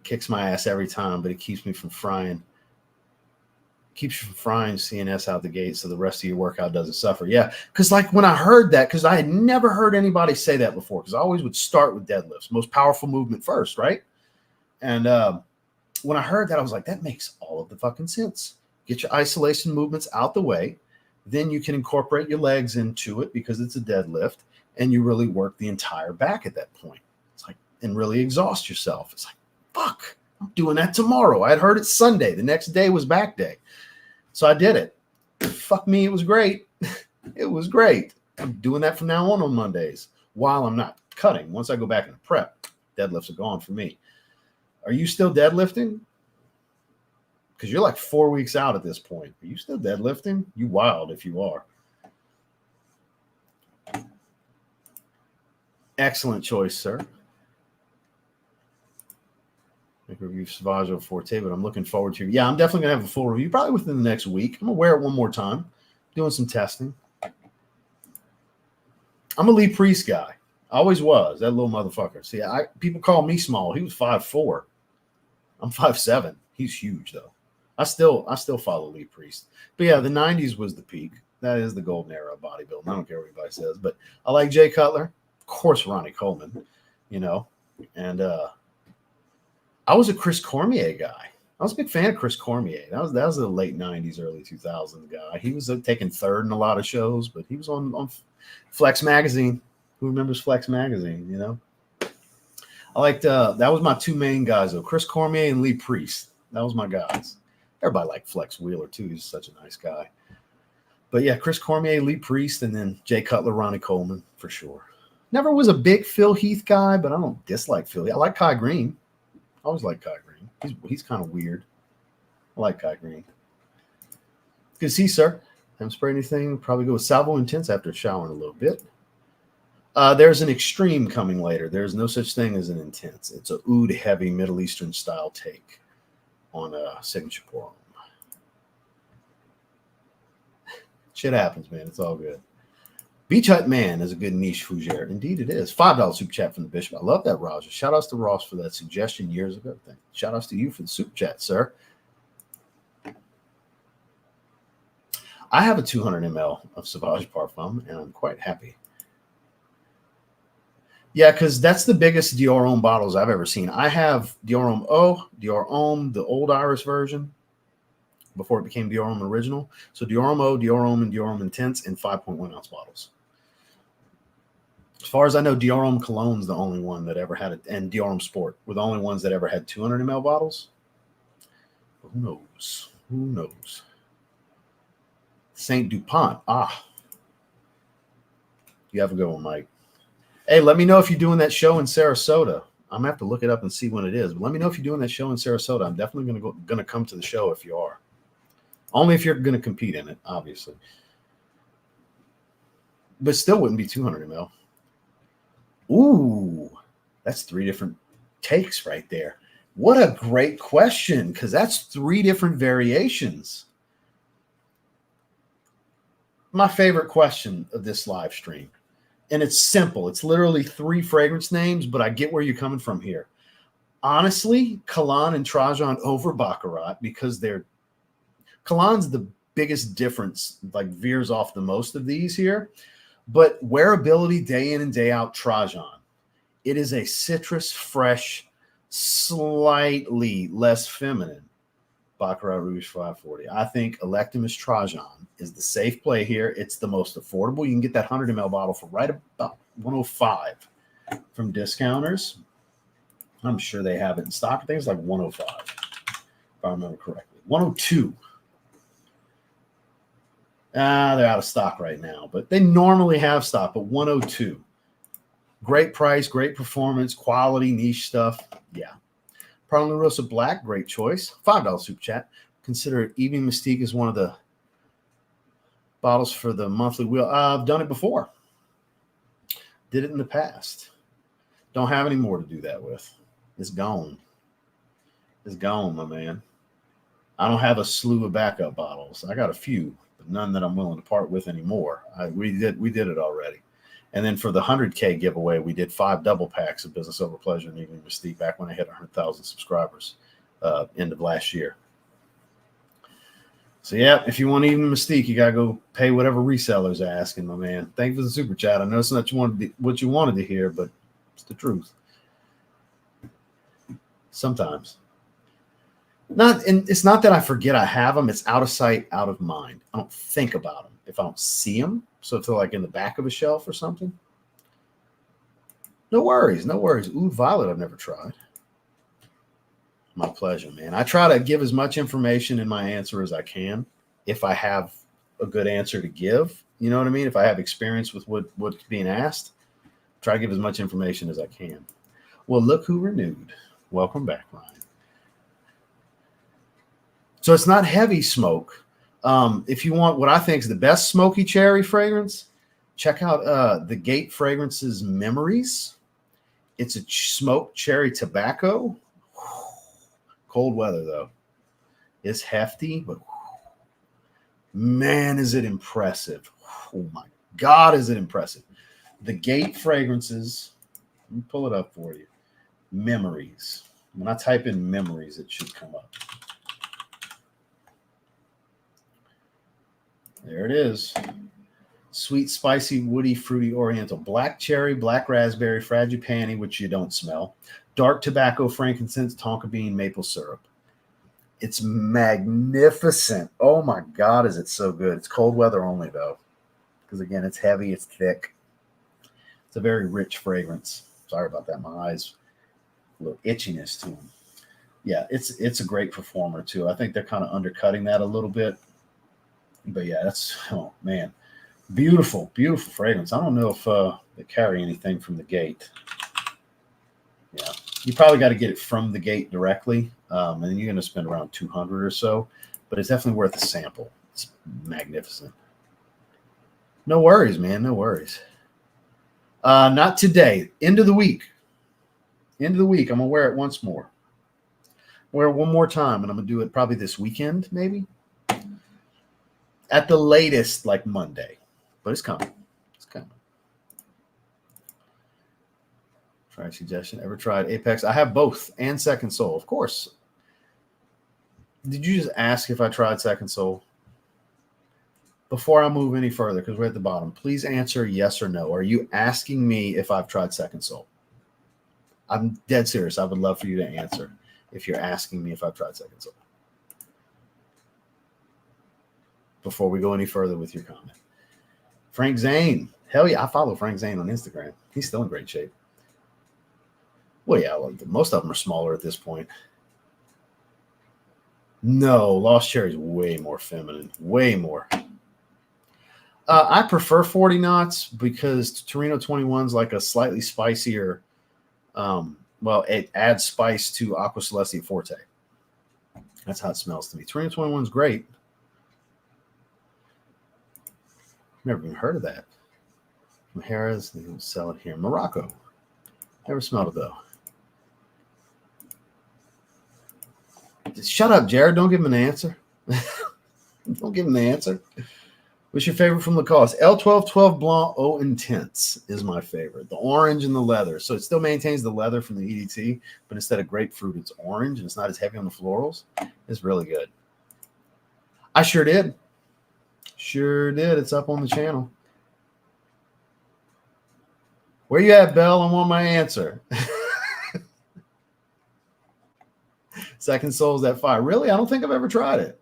Kicks my ass every time, but it keeps me from frying. Keeps you from frying CNS out the gate so the rest of your workout doesn't suffer. Yeah, because like when I heard that, because I had never heard anybody say that before, because I always would start with deadlifts, most powerful movement first, right? And when I heard that, I was like, that makes all of the fucking sense. Get your isolation movements out the way. Then you can incorporate your legs into it because it's a deadlift, and you really work the entire back at that point. It's like, and really exhaust yourself. It's like, fuck, I'm doing that tomorrow. I had heard it Sunday. The next day was back day. So I did it. Fuck me, it was great. It was great. I'm doing that from now on Mondays while I'm not cutting. Once I go back into prep, deadlifts are gone for me. Are you still deadlifting? Because you're like 4 weeks out at this point. Are you still deadlifting? You wild if you are. Excellent choice, sir. Review Sauvage Forte, but I'm looking forward to it. Yeah, I'm definitely going to have a full review, probably within the next week. I'm going to wear it one more time, doing some testing. I'm a Lee Priest guy. I always was, that little motherfucker. See, people call me small. He was 5'4". I'm 5'7". He's huge, though. I still follow Lee Priest. But yeah, the 90s was the peak. That is the golden era of bodybuilding. I don't care what anybody says. But I like Jay Cutler. Of course, Ronnie Coleman, you know. And I was a Chris Cormier guy. I was a big fan of Chris Cormier. That was the late 90s, early 2000s guy. He was taking third in a lot of shows, but he was on Flex Magazine. Who remembers Flex Magazine, you know? I liked that was my two main guys, though. Chris Cormier and Lee Priest. That was my guys. Everybody liked Flex Wheeler, too. He's such a nice guy. But yeah, Chris Cormier, Lee Priest, and then Jay Cutler, Ronnie Coleman, for sure. Never was a big Phil Heath guy, but I don't dislike Phil. I like Kai Green. I always like Kai Green. He's kind of weird. I like Kai Green. Good to see you, sir. Haven't sprayed anything. Probably go with Salvo Intense after showering a little bit. There's an extreme coming later. There's no such thing as an intense. It's a oud heavy Middle Eastern style take on a signature pour. Shit happens, man. It's all good. Beach Hut Man is a good niche fougere. Indeed it is. $5 super chat from the Bishop. I love that, Roger. Shout outs to Ross for that suggestion years ago. Shout outs to you for the super chat, sir. I have a 200 ml of Sauvage Parfum, and I'm quite happy. Yeah, because that's the biggest Dior Homme bottles I've ever seen. I have Dior Homme O, Dior Homme, the old Iris version, before it became Dior Homme Original. So Dior Homme O, Dior Homme, and Dior Homme Intense in 5.1 ounce bottles. As far as I know, Dior Homme Cologne's the only one that ever had it, and Dior Homme Sport were the only ones that ever had 200 ml bottles. But who knows? Who knows? Saint Dupont. Ah, you have a good one, Mike. Hey, let me know if you're doing that show in Sarasota. I'm gonna have to look it up and see when it is. But let me know if you're doing that show in Sarasota. I'm definitely gonna come to the show if you are. Only if you're gonna compete in it, obviously. But still wouldn't be 200 ml. Ooh, that's 3 different takes right there. What a great question, because that's 3 different variations. My favorite question of this live stream. And it's simple. It's literally 3 fragrance names, but I get where you're coming from here. Honestly, Cologne and Trajan over Baccarat, because Cologne's the biggest difference, like veers off the most of these here. But wearability day in and day out, Trajan. It is a citrus, fresh, slightly less feminine Baccarat Rouge 540. I think Electimus Trajan is the safe play here. It's the most affordable. You can get that 100 ml bottle for right about $105 from discounters. I'm sure they have it in stock. I think it's like $105, if I remember correctly. $102. They're out of stock right now, but they normally have stock, but $102. Great price, great performance, quality, niche stuff. Yeah. Parlin Rosa Black, great choice. $5 super chat. Consider Evening Mystique as one of the bottles for the monthly wheel. I've done it before. Did it in the past. Don't have any more to do that with. It's gone. It's gone, my man. I don't have a slew of backup bottles. I got a few, but none that I'm willing to part with anymore. We did it already. And then for the 100K giveaway, we did 5 double packs of Business Over Pleasure and Evening Mystique back when I hit 100,000 subscribers end of last year. So, yeah, if you want Evening Mystique, you got to go pay whatever resellers are asking, my man. Thank you for the super chat. I know it's not what you wanted to hear, but it's the truth. Sometimes. And it's not that I forget I have them. It's out of sight, out of mind. I don't think about them if I don't see them. So if they're like in the back of a shelf or something, no worries, no worries. Oud Violet I've never tried. My pleasure, man. I try to give as much information in my answer as I can if I have a good answer to give. You know what I mean? If I have experience with what's being asked, try to give as much information as I can. Well, look who renewed. Welcome back, Ryan. So it's not heavy smoke. If you want what I think is the best smoky cherry fragrance, check out the Gate Fragrances Memories. It's a smoked cherry tobacco. Cold weather, though. It's hefty, but man, is it impressive. Oh, my God, is it impressive. The Gate Fragrances, let me pull it up for you. Memories. When I type in memories, it should come up. There it is. Sweet, spicy, woody, fruity, oriental. Black cherry, black raspberry, frangipani, which you don't smell. Dark tobacco, frankincense, tonka bean, maple syrup. It's magnificent. Oh, my God, is it so good. It's cold weather only, though. Because, again, it's heavy. It's thick. It's a very rich fragrance. Sorry about that. My eyes, a little itchiness to them. Yeah, it's a great performer, too. I think they're kind of undercutting that a little bit. But, yeah, that's, oh, man. Beautiful, beautiful fragrance. I don't know if they carry anything from the Gate. Yeah, you probably got to get it from the Gate directly, and then you're going to spend around $200 or so. But it's definitely worth a sample. It's magnificent. No worries, man. No worries. Not today. End of the week. End of the week. I'm going to wear it once more. Wear it one more time, and I'm going to do it probably this weekend, maybe. At the latest, like Monday. But it's coming. It's coming. Try suggestion. Ever tried Apex? I have both and Second Soul, of course. Did you just ask if I tried Second Soul? Before I move any further, because we're at the bottom, please answer yes or no. Are you asking me if I've tried Second Soul? I'm dead serious. I would love for you to answer if you're asking me if I've tried Second Soul. Before we go any further with your comment. Frank Zane. Hell yeah, I follow Frank Zane on Instagram. He's still in great shape. Well, yeah, most of them are smaller at this point. No, Lost Cherry is way more feminine. Way more. I prefer 40 knots because Torino 21 is like a slightly spicier. Well, it adds spice to Aqua Celestia Forte. That's how it smells to me. Torino 21 is great. Never even heard of that. From Harris, they don't sell it here. Morocco. Never smelled it though. Shut up, Jared. Don't give him an answer. Don't give him the answer. What's your favorite from Lacoste? L1212 Blanc Eau Intense is my favorite. The orange and the leather. So it still maintains the leather from the EDT, but instead of grapefruit, it's orange, and it's not as heavy on the florals. It's really good. I sure did. Sure did. It's up on the channel. Where you at, Belle? I want my answer. Second Soul's that fire. Really? I don't think I've ever tried it.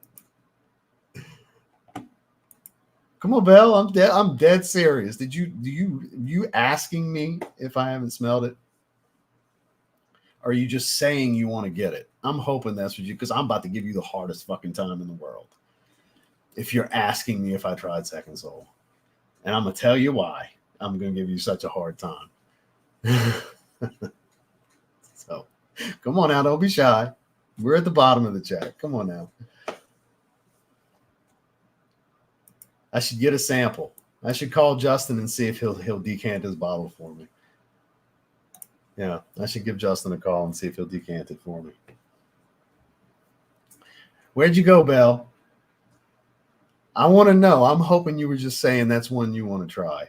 Come on, Belle. I'm dead serious. Did you asking me if I haven't smelled it? Or are you just saying you want to get it? I'm hoping that's what you, because I'm about to give you the hardest fucking time in the world. If you're asking me if I tried Second Soul. And I'm gonna tell you why I'm gonna give you such a hard time. So come on now, don't be shy. We're at the bottom of the chat. Come on now. I should get a sample. I should call Justin and see if he'll decant his bottle for me. Yeah, I should give Justin a call and see if he'll decant it for me. Where'd you go, Belle? I want to know. I'm hoping you were just saying that's one you want to try.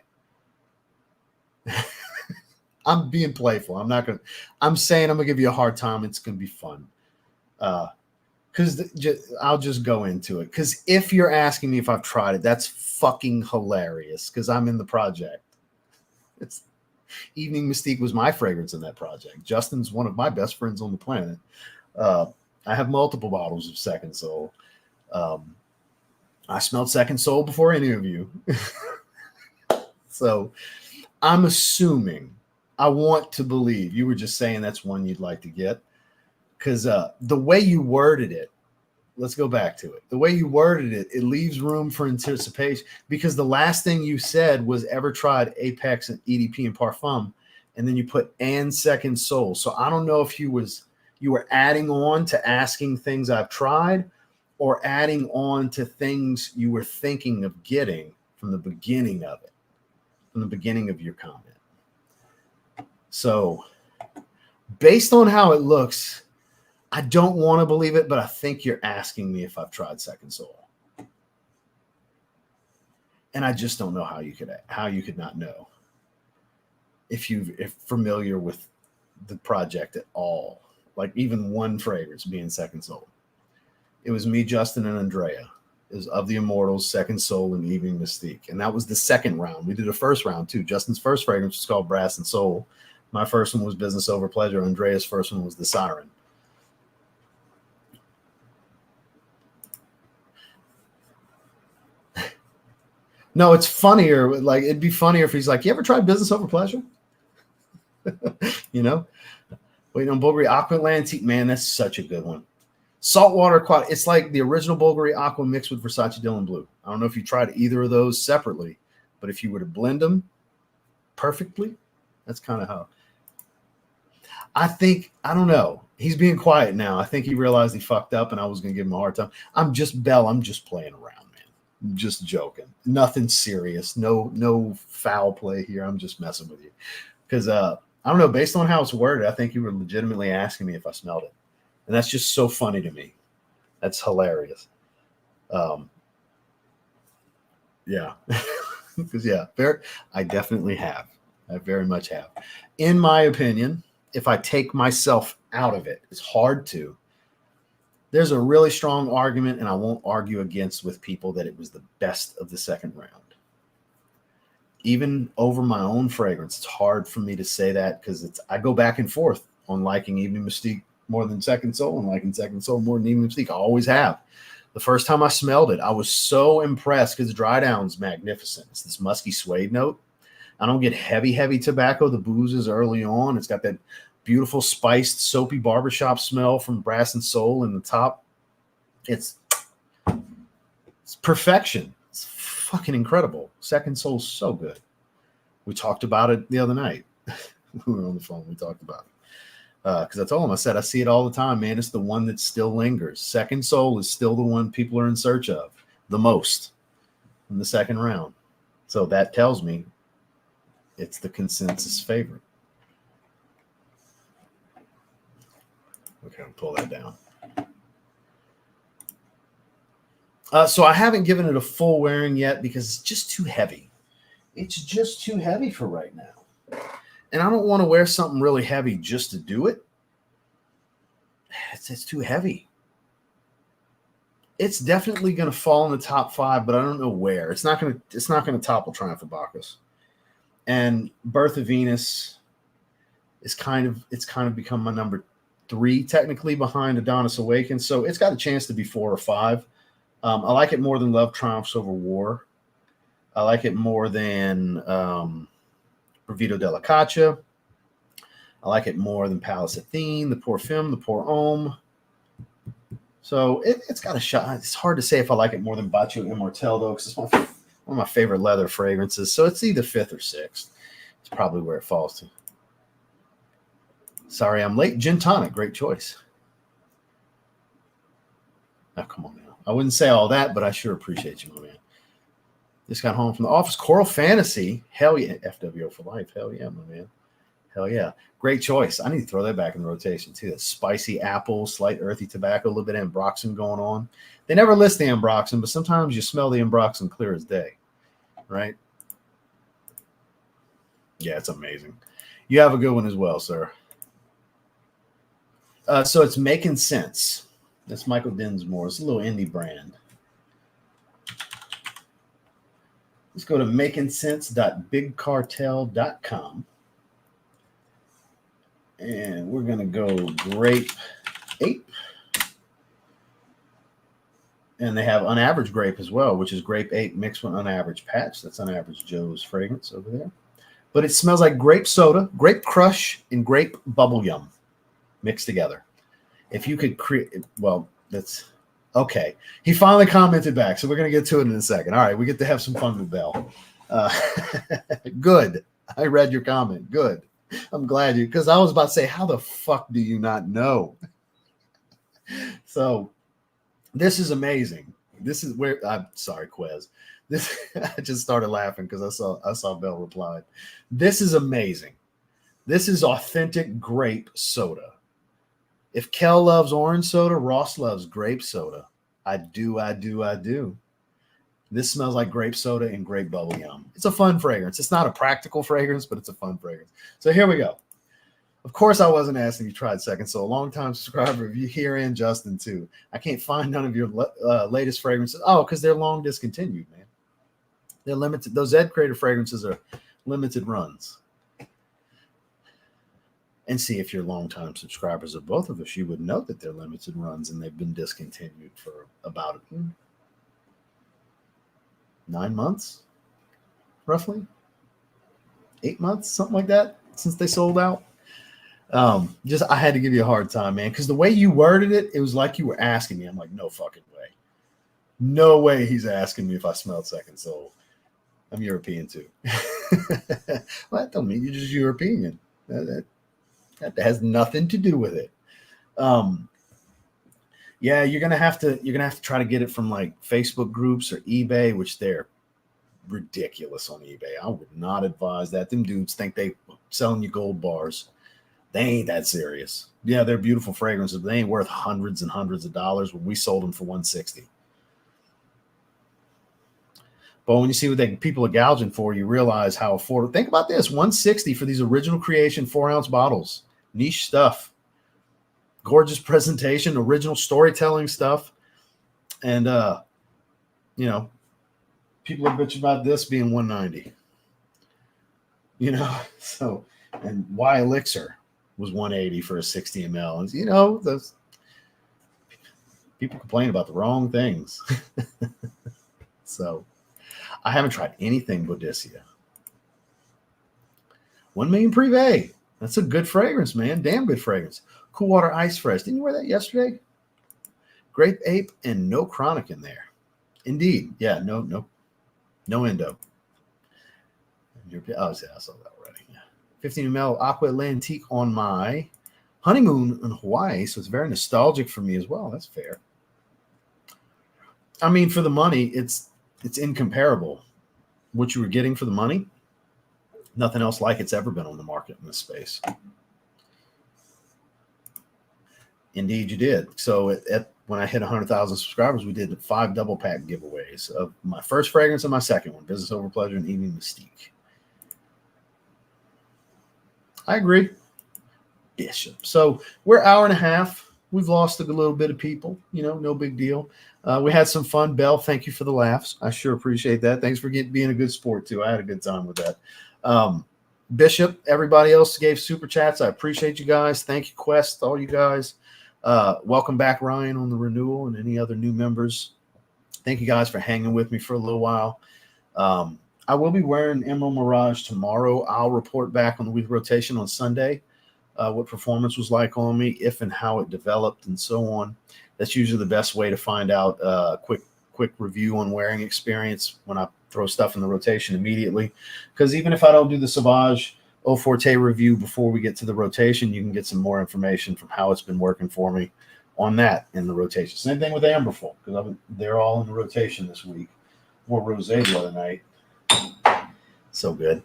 I'm being playful. I'm saying I'm gonna give you a hard time. It's gonna be fun. Because I'll just go into it. Because if you're asking me if I've tried it, that's fucking hilarious. Because I'm in the project. Evening Mystique was my fragrance in that project. Justin's one of my best friends on the planet. I have multiple bottles of Second Soul. I smelled Second Soul before any of you. So I'm assuming, I want to believe you were just saying that's one you'd like to get. Because the way you worded it, let's go back to it. The way you worded it, it leaves room for anticipation. Because the last thing you said was ever tried Apex and EDP and Parfum, and then you put and Second Soul. So I don't know if you were adding on to asking things I've tried, or adding on to things you were thinking of getting from the beginning of it, from the beginning of your comment. So based on how it looks, I don't want to believe it, but I think you're asking me if I've tried Second Soul. And I just don't know how you could not know if you're familiar with the project at all. Like even one fragrance being Second Soul. It was me, Justin, and Andrea. It was Of the Immortals, Second Soul, and Evening Mystique. And that was the second round. We did a first round too. Justin's first fragrance was called Brass and Soul. My first one was Business Over Pleasure. Andrea's first one was The Siren. No, it's funnier. Like, it'd be funnier if he's like, you ever tried Business Over Pleasure? You know? Waiting on Bulgari Aqua Atlantique. Man, that's such a good one. Saltwater Quad. It's like the original Bulgari Aqua mixed with Versace Dylan Blue. I don't know if you tried either of those separately, but if you were to blend them perfectly, that's kind of how. I don't know. He's being quiet now. I think he realized he fucked up and I was going to give him a hard time. I'm just playing around, man. I'm just joking. Nothing serious. No foul play here. I'm just messing with you. Because, I don't know, based on how it's worded, I think you were legitimately asking me if I smelled it. And that's just so funny to me. That's hilarious. Yeah. Because, yeah, I definitely have. I very much have. In my opinion, if I take myself out of it, it's hard to. there's a really strong argument, and I won't argue against with people, that it was the best of the second round. Even over my own fragrance, it's hard for me to say that because I go back and forth on liking Evening Mystique more than Second Soul and liking Second Soul more than Evening Mystique. I always have. The first time I smelled it, I was so impressed because the dry down's magnificent. It's this musky suede note. I don't get heavy tobacco. The booze is early on. It's got that beautiful spiced soapy barbershop smell from Brass and Soul in the top. It's perfection. It's fucking incredible. Second Soul's so good. We talked about it the other night. We were on the phone. We talked about it. Because I told him, I said, I see it all the time, man. It's the one that still lingers. Second Soul is still the one people are in search of the most in the second round. So that tells me it's the consensus favorite. Okay, I'll pull that down. So I haven't given it a full wearing yet because it's just too heavy. It's just too heavy for right now. And I don't want to wear something really heavy just to do it. It's too heavy. It's definitely going to fall in the top 5, but I don't know where. It's not going to topple Triumph of Bacchus. And Birth of Venus is kind of become my number 3 technically behind Adonis Awakens. So it's got a chance to be 4 or 5. I like it more than Love Triumphs Over War. I like it more than Vita della Caccia. I like it more than Palace Athene, the Pour Femme, the Pour Homme. So it's got a shot. It's hard to say if I like it more than Bacio Immortel, though, because it's one of my favorite leather fragrances. So it's either 5th or 6th. It's probably where it falls to. Sorry, I'm late. Gin Tonic, great choice. Oh, come on now. I wouldn't say all that, but I sure appreciate you, my man. Just got home from the office. Coral Fantasy. Hell yeah. FWO for life. Hell yeah, my man. Hell yeah. Great choice. I need to throw that back in the rotation, too. That spicy apple, slight earthy tobacco, a little bit of ambroxan going on. They never list the ambroxan, but sometimes you smell the ambroxan clear as day, right? Yeah, it's amazing. You have a good one as well, sir. So it's Making Sense. That's Michael Dinsmore. It's a little indie brand. Let's go to makingsense.bigcartel.com. And we're going to go Grape Ape. And they have Unaverage Grape as well, which is Grape Ape mixed with Unaverage Patch. That's Unaverage Joe's fragrance over there. But it smells like grape soda, grape crush, and grape bubble yum mixed together. If you could create, well, that's okay. He finally commented back, so we're going to get to it in a second. All right, we get to have some fun with Bell. Good. I read your comment. Good. I'm glad you, because I was about to say, how the fuck do you not know? So this is amazing. This is where I'm sorry, Quez. This I just started laughing because I saw Bell replied. This is amazing. This is authentic grape soda. If Kel loves orange soda, Ross loves grape soda. I do. This smells like grape soda and grape bubble yum. It's a fun fragrance. It's not a practical fragrance, but it's a fun fragrance. So here we go. Of course, I wasn't asking if you tried Second Soul. Long-time subscriber of you here and Justin, too. I can't find none of your latest fragrances. Oh, because they're long discontinued, man. They're limited. Those Ed Creator fragrances are limited runs. And see, if you're longtime subscribers of both of us, you would know that they're limited runs and they've been discontinued for about 9 months, roughly 8 months, something like that, since they sold out. I had to give you a hard time, man, because the way you worded it, it was like you were asking me. I'm like, no fucking way. No way he's asking me if I smelled Second Soul. I'm European too. Well, that don't mean you're just European. That has nothing to do with it. Yeah, you're gonna have to try to get it from like Facebook groups or eBay, which they're ridiculous on eBay. I would not advise that. Them dudes think they selling you gold bars. They ain't that serious. Yeah, they're beautiful fragrances, but they ain't worth hundreds and hundreds of dollars when we sold them for $160. But when you see what people are gouging for, you realize how affordable. Think about this: $160 for these original creation 4-ounce bottles, niche stuff. gorgeous presentation, original storytelling stuff. And, you know, people are bitching about this being 190, you know, so, and why Elixir was 180 for a 60 ml. And, you know, those people complain about the wrong things. So I haven't tried anything Boudicca. 1 million Privé. That's a good fragrance, man. Damn good fragrance. Cool Water Ice Fresh. Didn't you wear that yesterday? Grape Ape and no chronic in there. Indeed. Yeah, no endo. Oh, I saw that already. Yeah. 15 ml Aqua Atlantique on my honeymoon in Hawaii. So it's very nostalgic for me as well. That's fair. I mean, for the money, it's incomparable. What you were getting for the money, nothing else like it's ever been on the market in this space. Indeed, you did. So when I hit 100,000 subscribers, we did 5 double pack giveaways of my first fragrance and my second one, Business Over Pleasure and Evening Mystique. I agree. Bishop. So we're hour and a half. We've lost a little bit of people, you know, no big deal. We had some fun. Belle, thank you for the laughs. I sure appreciate that. Thanks for being a good sport too. I had a good time with that. Bishop, everybody else gave super chats. I appreciate you guys. Thank you, Quest, all you guys. Welcome back, Ryan, on the renewal, and any other new members. Thank you guys for hanging with me for a little while. I will be wearing Emerald Mirage tomorrow. I'll report back on the week rotation on Sunday, what performance was like on me, if and how it developed, and so on. That's usually the best way to find out quick review on wearing experience when I throw stuff in the rotation immediately. Because even if I don't do the Sauvage Eau Forte review before we get to the rotation, you can get some more information from how it's been working for me on that in the rotation. Same thing with Amberful, because they're all in the rotation this week. More rosé the other night. So good.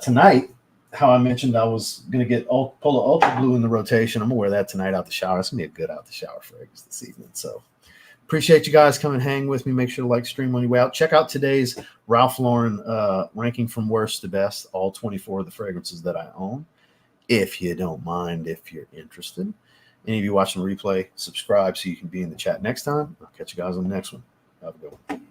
Tonight, how I mentioned I was going to get Polo Ultra Blue in the rotation. I'm going to wear that tonight out the shower. It's going to be a good out the shower fragrance this evening. So appreciate you guys coming and hang with me. Make sure to like stream on your way out. Check out today's Ralph Lauren ranking from worst to best, all 24 of the fragrances that I own. If you don't mind, if you're interested. Any of you watching the replay, subscribe so you can be in the chat next time. I'll catch you guys on the next one. Have a good one.